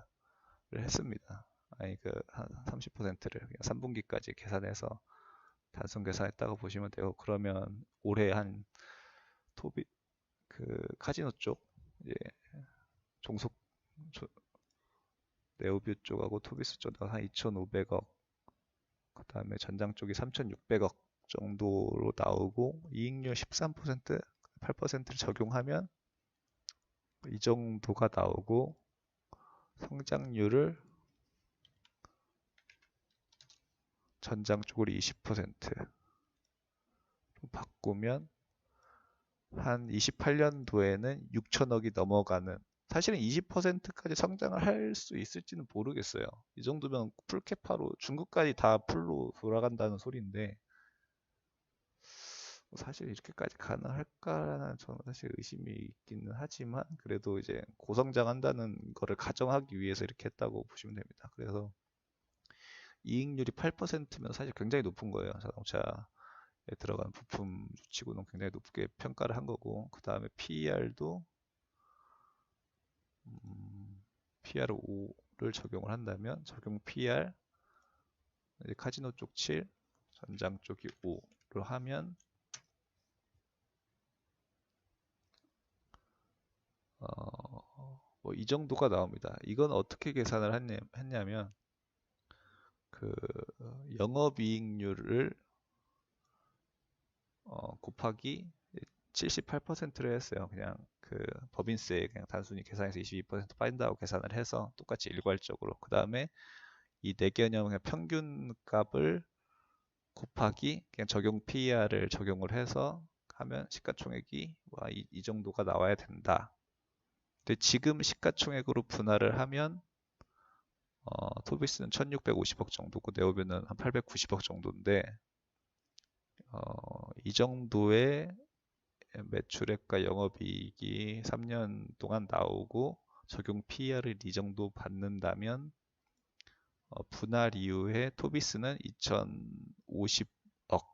했습니다. 아니 한 30%를 그냥 3분기까지 계산해서 단순 계산했다고 보시면 되고 그러면 올해 한 토비 그 카지노 쪽 이제 종속 네오뷰 쪽하고 토비스 쪽은 한 2,500억 그 다음에 전장 쪽이 3,600억 정도로 나오고 이익률 13% 8%를 적용하면 이 정도가 나오고 성장률을 전장 쪽으로 20% 바꾸면 한 28년도에는 6천억이 넘어가는 사실은 20%까지 성장을 할 수 있을지는 모르겠어요. 이 정도면 풀캐파로 중국까지 다 풀로 돌아간다는 소리인데 사실 이렇게까지 가능할까라는 저는 사실 의심이 있기는 하지만 그래도 이제 고성장한다는 거를 가정하기 위해서 이렇게 했다고 보시면 됩니다. 그래서 이익률이 8%면 사실 굉장히 높은 거예요. 자동차에 들어간 부품 치고는 굉장히 높게 평가를 한 거고 그 다음에 PER도 PER 5를 적용을 한다면 적용 PER 카지노 쪽 7, 전장 쪽이 5로 하면 뭐 이 정도가 나옵니다. 이건 어떻게 계산을 했냐면 그 영업이익률을 곱하기 78%를 했어요. 그냥 그 법인세 그냥 단순히 계산해서 22% 빠진다고 계산을 해서 똑같이 일괄적으로 그 다음에 이 네 개념의 평균 값을 곱하기 그냥 적용 PER을 적용을 해서 하면 시가총액이 이 정도가 나와야 된다. 근데 지금 시가총액으로 분할을 하면 토비스는 1650억 정도고 네오뷰는 한 890억 정도인데 이 정도의 매출액과 영업이익이 3년 동안 나오고 적용 PER을 이 정도 받는다면 분할 이후에 토비스는 2050억,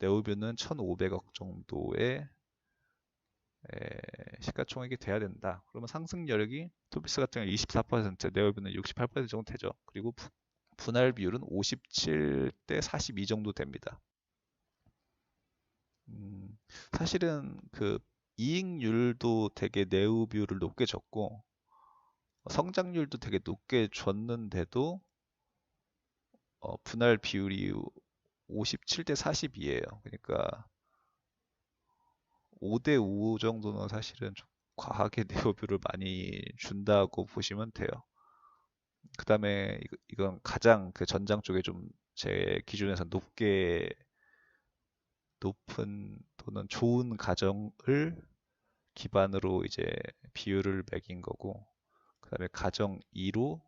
네오뷰는 1500억 정도의 시가총액이 돼야 된다. 그러면 상승률이 토비스 같은 경우 24%, 네오뷰는 68% 정도 되죠. 그리고 분할 비율은 57대 42 정도 됩니다. 사실은 그 이익률도 되게 네오뷰를 높게 줬고 성장률도 되게 높게 줬는데도 분할 비율이 57대 42예요. 그러니까 5대 5 정도는 사실은 좀 과하게 네오뷰를 많이 준다고 보시면 돼요. 그 다음에 이건 가장 그 전장 쪽에 좀 제 기준에서 높은 또는 좋은 가정을 기반으로 이제 비율을 매긴 거고 그 다음에 가정 2로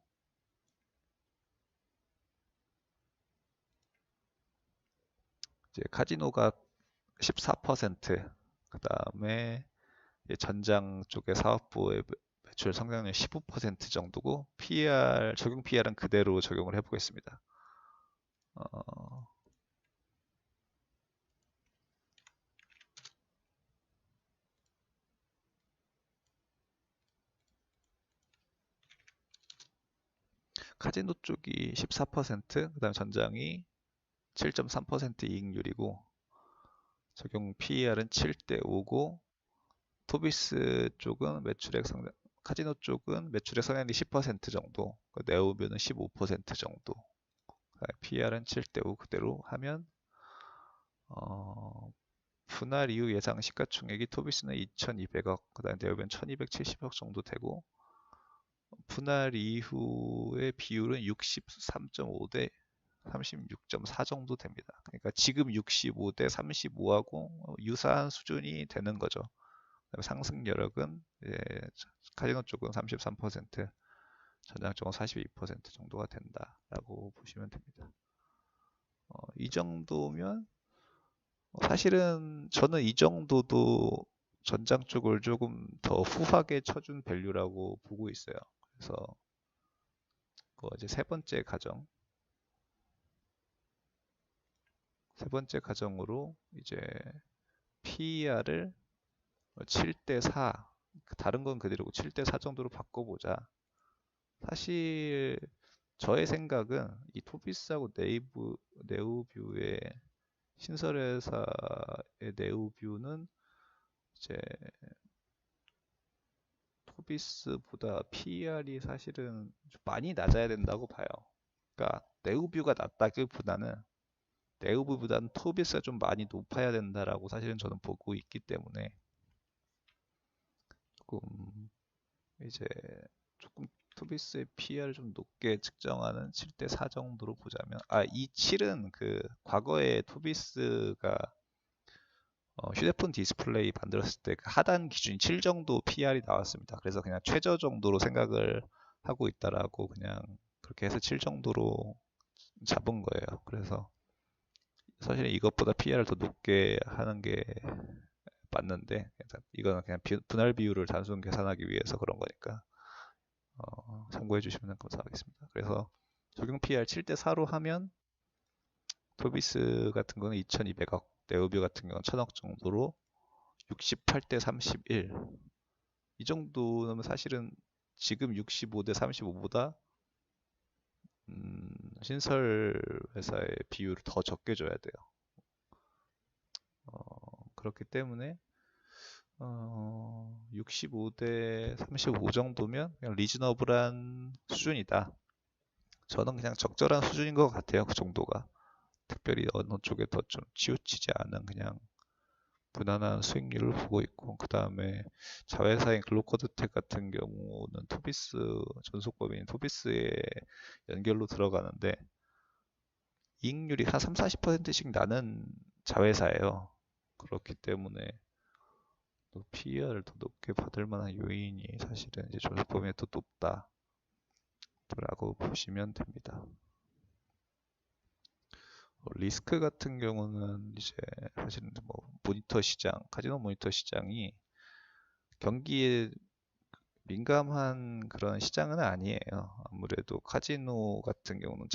이제 카지노가 14%, 그 다음에 전장 쪽의 사업부의 매출 성장률 15% 정도고 적용 PR은 그대로 적용을 해보겠습니다. 카지노 쪽이 14%, 그 다음에 전장이 7.3% 이익률이고 적용 PER은 7대 5고 토비스 쪽은 카지노 쪽은 매출액 성장률이 10% 정도, 네오뷰는 15% 정도, PER은 7대 5 그대로 하면 분할 이후 예상 시가총액이 토비스는 2,200억, 그다음에 네오비는 1,270억 정도 되고, 분할 이후의 비율은 63.5 대 36.4 정도 됩니다. 그러니까 지금 65 대 35하고 유사한 수준이 되는 거죠. 상승 여력은 카지노 쪽은 33%, 전장 쪽은 42% 정도가 된다라고 보시면 됩니다. 이 정도면 사실은 저는 이 정도도 전장 쪽을 조금 더 후하게 쳐준 밸류라고 보고 있어요. 그래서 이제 세 번째 가정으로 이제 PER을 7대 4, 다른 건 그대로고 7대 4 정도로 바꿔보자. 사실 저의 생각은 이 토비스하고 네오뷰의 신설회사의 네오뷰는 이제 토비스보다 PER이 사실은 좀 많이 낮아야 된다고 봐요. 그러니까 네오뷰가 낮다기보다는 네오뷰보다는 토비스가 좀 많이 높아야 된다라고 사실은 저는 보고 있기 때문에 조금 이제 조금 토비스의 PER을 좀 높게 측정하는 7대 4 정도로 보자면, 이 7은 그 과거에 토비스가 휴대폰 디스플레이 만들었을 때 그 하단 기준이 7 정도 PER이 나왔습니다. 그래서 그냥 최저 정도로 생각을 하고 있다라고 그냥 그렇게 해서 7 정도로 잡은 거예요. 그래서 사실 이것보다 PER을 더 높게 하는 게 맞는데, 이거는 그냥 분할 비율을 단순 계산하기 위해서 그런 거니까 참고해 주시면 감사하겠습니다. 그래서 적용 PER 7대 4로 하면 토비스 같은 거는 2,200억, 네오뷰 같은 경우는 1,000억 정도로 68대 31. 이 정도는 사실은 지금 65대 35보다 신설 회사의 비율을 더 적게 줘야 돼요. 그렇기 때문에 65대 35 정도면 그냥 리즈너블한 수준이다. 저는 그냥 적절한 수준인 것 같아요. 그 정도가. 특별히 어느 쪽에 더 좀 치우치지 않은 그냥 무난한 수익률을 보고 있고, 그 다음에 자회사인 글로커드텍 같은 경우는 토비스 전속법인 토비스에 연결로 들어가는데 이익률이 한 3, 40%씩 나는 자회사예요. 그렇기 때문에 또 PER을 더 높게 받을 만한 요인이 사실은 이제 전속법인에 더 높다라고 보시면 됩니다. 리스크 같은 경우는 이제 사실은 뭐 모니터 시장, 카지노 모니터 시장이 경기에 민감한 그런 시장은 아니에요. 아무래도 카지노 같은 경우는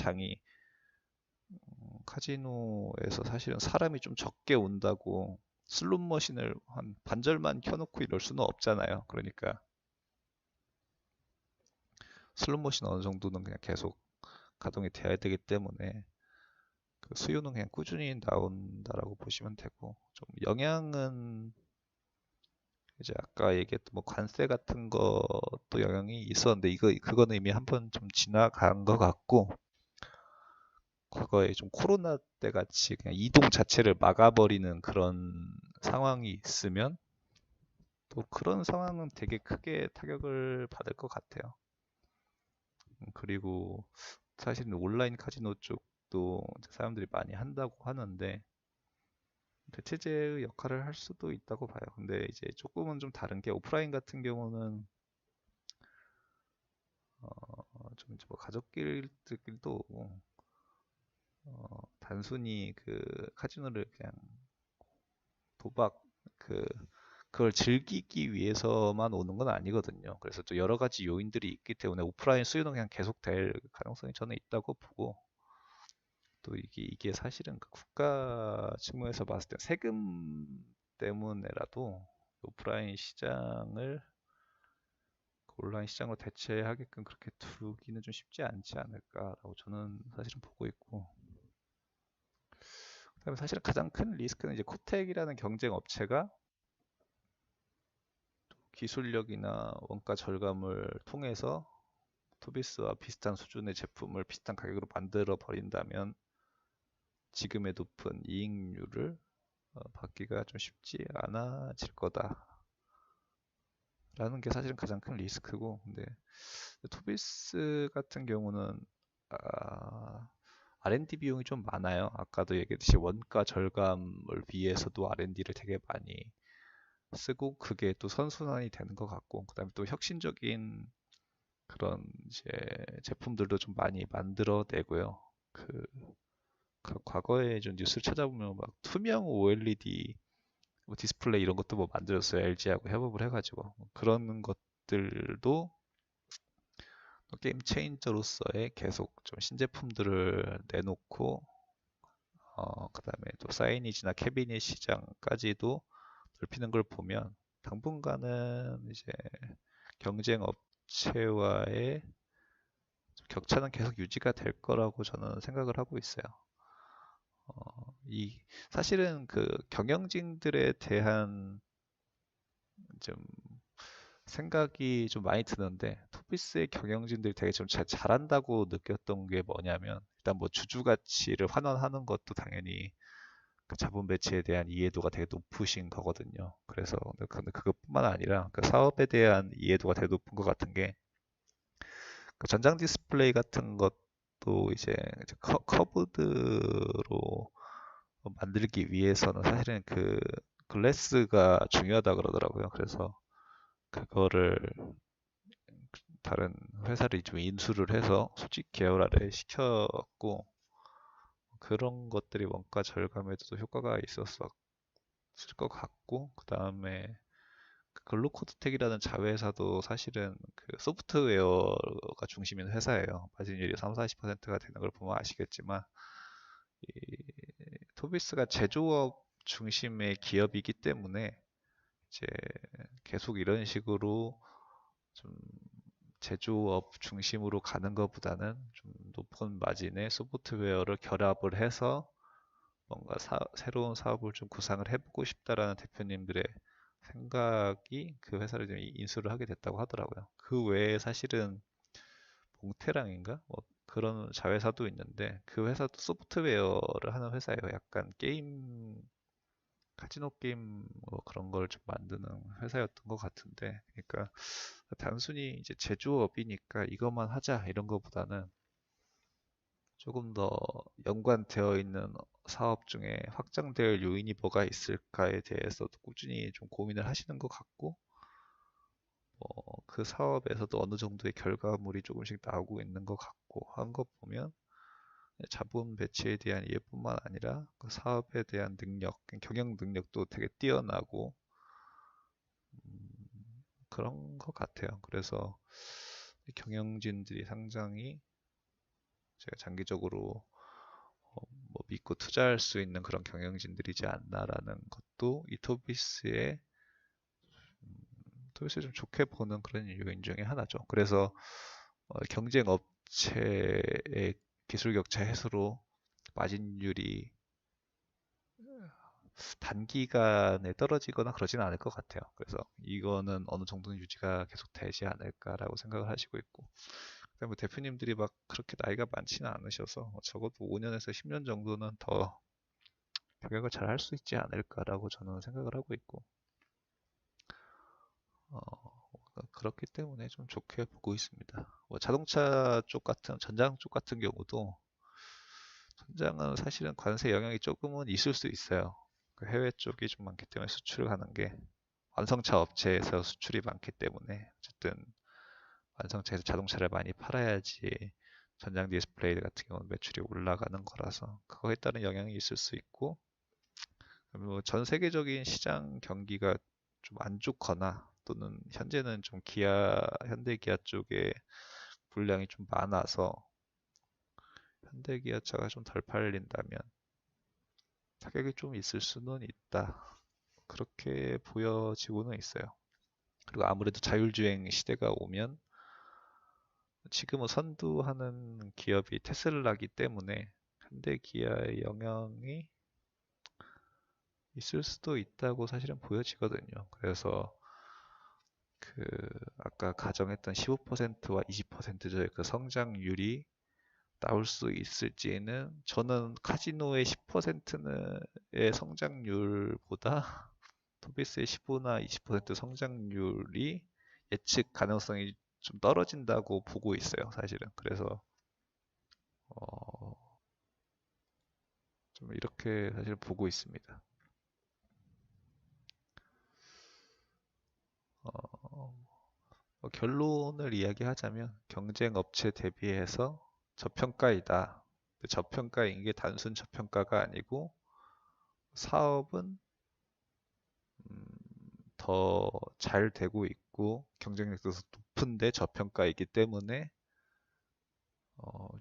카지노에서 사실은 사람이 좀 적게 온다고 슬롯 머신을 한 반절만 켜놓고 이럴 수는 없잖아요. 그러니까 슬롯 머신 어느 정도는 그냥 계속 가동이 돼야 되기 때문에 그 수요는 그냥 꾸준히 나온다라고 보시면 되고, 좀 영향은 이제 아까 얘기했던 뭐 관세 같은 것도 영향이 있었는데 그거는 이미 한번 좀 지나간 것 같고, 과거에 좀 코로나 때 같이 그냥 이동 자체를 막아버리는 그런 상황이 있으면 또 그런 상황은 되게 크게 타격을 받을 것 같아요. 그리고 사실은 온라인 카지노 쪽도 사람들이 많이 한다고 하는데 대체제의 역할을 할 수도 있다고 봐요. 근데 이제 조금은 좀 다른 게 오프라인 같은 경우는 좀 이제 뭐 가족끼리도 단순히 그 카지노를 그냥 도박 그걸 즐기기 위해서만 오는 건 아니거든요. 그래서 또 여러 가지 요인들이 있기 때문에 오프라인 수요는 그냥 계속될 가능성이 저는 있다고 보고, 또 이게 사실은 그 국가 측면에서 봤을 때 세금 때문에라도 오프라인 시장을 그 온라인 시장으로 대체하게끔 그렇게 두기는 좀 쉽지 않지 않을까라고 저는 사실은 보고 있고, 그다음에 사실은 가장 큰 리스크는 이제 코텍이라는 경쟁 업체가 기술력이나 원가 절감을 통해서 토비스와 비슷한 수준의 제품을 비슷한 가격으로 만들어 버린다면 지금의 높은 이익률을 받기가 좀 쉽지 않아질 거다라는 게 사실은 가장 큰 리스크고, 근데 토비스 같은 경우는 R&D 비용이 좀 많아요. 아까도 얘기했듯이 원가 절감을 위해서도 R&D를 되게 많이 쓰고, 그게 또 선순환이 되는 것 같고, 그다음에 또 혁신적인 그런 이제 제품들도 좀 많이 만들어내고요. 그 과거에 좀 뉴스를 찾아보면 막 투명 OLED 뭐 디스플레이 이런 것도 뭐 만들었어요. LG하고 협업을 해가지고 그런 것들도 게임 체인저로서의 계속 좀 신제품들을 내놓고 그다음에 또 사이니지나 캐비닛 시장까지도 넓히는 걸 보면 당분간은 이제 경쟁 업체와의 격차는 계속 유지가 될 거라고 저는 생각을 하고 있어요. 이 사실은 그 경영진들에 대한 좀 생각이 좀 많이 드는데, 토비스의 경영진들이 되게 좀 잘한다고 느꼈던 게 뭐냐면, 일단 뭐 주주 가치를 환원하는 것도 당연히 그 자본 배치에 대한 이해도가 되게 높으신 거거든요. 그래서 근데 그것뿐만 아니라 그 사업에 대한 이해도가 되게 높은 것 같은 게, 그 전장 디스플레이 같은 것도 이제 커브드로 만들기 위해서는 사실은 그 글래스가 중요하다 그러더라고요. 그래서 그거를 다른 회사를 좀 인수를 해서 수직 계열 아래 시켰고, 그런 것들이 원가 절감에도 효과가 있었을 것 같고, 그 다음에 글로코드텍이라는 자회사도 사실은 그 소프트웨어가 중심인 회사예요. 마진율이 3, 40%가 되는 걸 보면 아시겠지만, 이 토비스가 제조업 중심의 기업이기 때문에 이제 계속 이런 식으로 좀 제조업 중심으로 가는 것보다는 좀 높은 마진의 소프트웨어를 결합을 해서 뭔가 새로운 사업을 좀 구상을 해보고 싶다라는 대표님들의 생각이 그 회사를 좀 인수를 하게 됐다고 하더라고요. 그 외에 사실은 몽테랑인가? 뭐 그런 자회사도 있는데, 그 회사도 소프트웨어를 하는 회사예요. 약간 카지노 게임 뭐 그런 걸 좀 만드는 회사였던 것 같은데, 그러니까 단순히 이제 제조업이니까 이것만 하자 이런 것보다는 조금 더 연관되어 있는 사업 중에 확장될 요인이 뭐가 있을까에 대해서도 꾸준히 좀 고민을 하시는 것 같고, 그 사업에서도 어느 정도의 결과물이 조금씩 나오고 있는 것 같고 한 것 보면, 자본 배치에 대한 이해뿐만 아니라 그 사업에 대한 능력, 경영 능력도 되게 뛰어나고 그런 것 같아요. 그래서 경영진들이 상당히 제가 장기적으로 뭐 믿고 투자할 수 있는 그런 경영진들이지 않나라는 것도 이 토비스를 좀 좋게 보는 그런 요인 중에 하나죠. 그래서 경쟁 업체의 기술 격차 해소로 마진율이 단기간에 떨어지거나 그러지는 않을 것 같아요. 그래서 이거는 어느 정도는 유지가 계속 되지 않을까라고 생각을 하시고 있고, 그다음에 뭐 대표님들이 막 그렇게 나이가 많지는 않으셔서 적어도 5년에서 10년 정도는 더 경영을 잘 할 수 있지 않을까라고 저는 생각을 하고 있고, 어, 그렇기 때문에 좀 좋게 보고 있습니다. 뭐 자동차 쪽 같은 전장 쪽 같은 경우도, 전장은 사실은 관세 영향이 조금은 있을 수 있어요. 그 해외 쪽이 좀 많기 때문에 수출을 하는 게, 완성차 업체에서 수출이 많기 때문에 어쨌든 완성차에서 자동차를 많이 팔아야지 전장 디스플레이 같은 경우는 매출이 올라가는 거라서 그거에 따른 영향이 있을 수 있고, 뭐전 세계적인 시장 경기가 좀 안 좋거나 또는 현재는 좀 현대 기아 쪽에 물량이 좀 많아서 현대 기아차가 좀 덜 팔린다면 타격이 좀 있을 수는 있다. 그렇게 보여지고는 있어요. 그리고 아무래도 자율주행 시대가 오면 지금은 선두하는 기업이 테슬라기 때문에 현대 기아의 영향이 있을 수도 있다고 사실은 보여지거든요. 그래서 그 아까 가정했던 15%와 20%의 그 성장률이 나올 수 있을지는 저는 카지노의 10%의 성장률보다 토비스의 15나 20% 성장률이 예측 가능성이 좀 떨어진다고 보고 있어요, 사실은. 그래서 어, 좀 이렇게 사실 보고 있습니다. 어, 결론을 이야기하자면 경쟁 업체 대비해서 저평가이다. 저평가인 게 단순 저평가가 아니고 사업은 더 잘 되고 있고 경쟁력도 높은데 저평가이기 때문에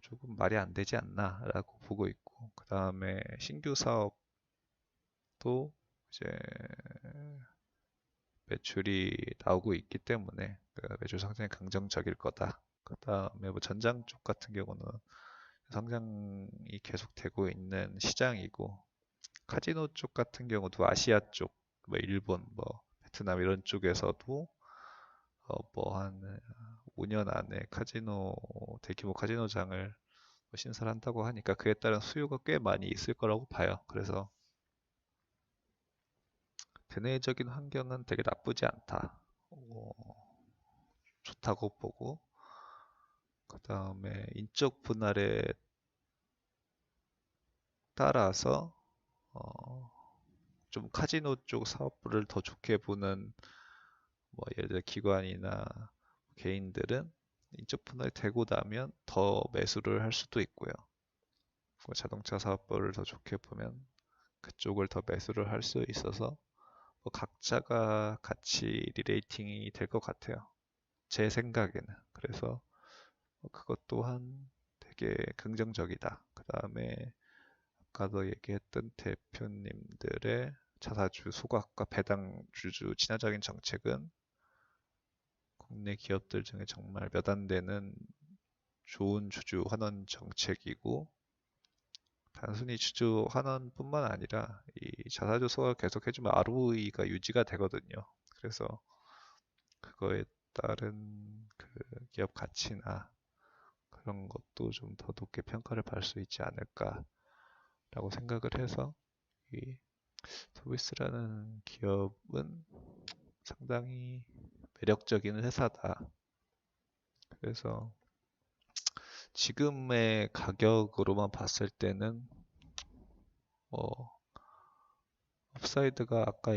조금 말이 안 되지 않나라고 보고 있고 그 다음에 신규 사업도 이제 매출이 나오고 있기 때문에 그 매출 성장이 긍정적일 거다. 그 다음에 뭐 전장 쪽 같은 경우는 성장이 계속되고 있는 시장이고 카지노 쪽 같은 경우도 아시아 쪽, 뭐 일본, 뭐 베트남 이런 쪽에서도 뭐 한 5년 안에 카지노 대규모 카지노장을 뭐 신설한다고 하니까 그에 따른 수요가 꽤 많이 있을 거라고 봐요. 그래서 대내적인 환경은 되게 나쁘지 않다. 좋다고 보고 그 다음에 인적 분할에 따라서 어, 좀 카지노 쪽 사업부를 더 좋게 보는 뭐 예를 들어 기관이나 개인들은 인적 분할이 되고 나면 더 매수를 할 수도 있고요. 뭐 자동차 사업부를 더 좋게 보면 그쪽을 더 매수를 할 수 있어서 뭐 각자가 같이 리레이팅이 될 것 같아요. 제 생각에는. 그래서 그것 또한 되게 긍정적이다. 그 다음에 아까도 얘기했던 대표님들의 자사주 소각과 배당 주주 친화적인 정책은 국내 기업들 중에 정말 몇 안 되는 좋은 주주 환원 정책이고 단순히 주주 환원뿐만 아니라 이 자사주 소각 계속 해주면 ROE가 유지가 되거든요. 그래서 그거에 따른 그 기업 가치나 그런 것도 좀 더 높게 평가를 받을 수 있지 않을까라고 생각을 해서 이 서비스라는 기업은 상당히 매력적인 회사다. 그래서 지금의 가격으로만 봤을 때는 업사이드가 아까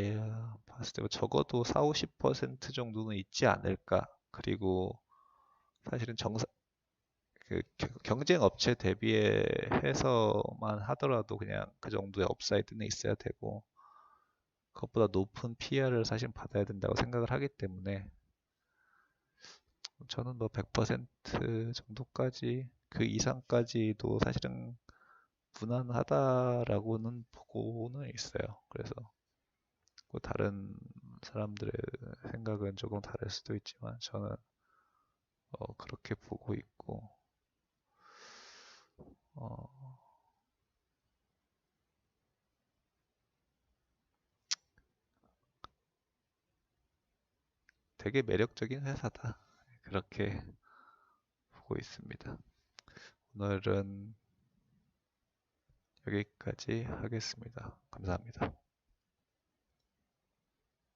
봤을 때 적어도 4, 50% 정도는 있지 않을까. 그리고 사실은 그 경쟁 업체 대비해서만 하더라도 그냥 그 정도의 업사이드는 있어야 되고 그것보다 높은 PR을 사실 받아야 된다고 생각을 하기 때문에 저는 뭐 100% 정도까지 그 이상까지도 사실은 무난하다라고는 보고는 있어요. 그래서 뭐 다른 사람들의 생각은 조금 다를 수도 있지만 저는 그렇게 보고 있고 어, 되게 매력적인 회사다. 그렇게 보고 있습니다. 오늘은 여기까지 하겠습니다. 감사합니다.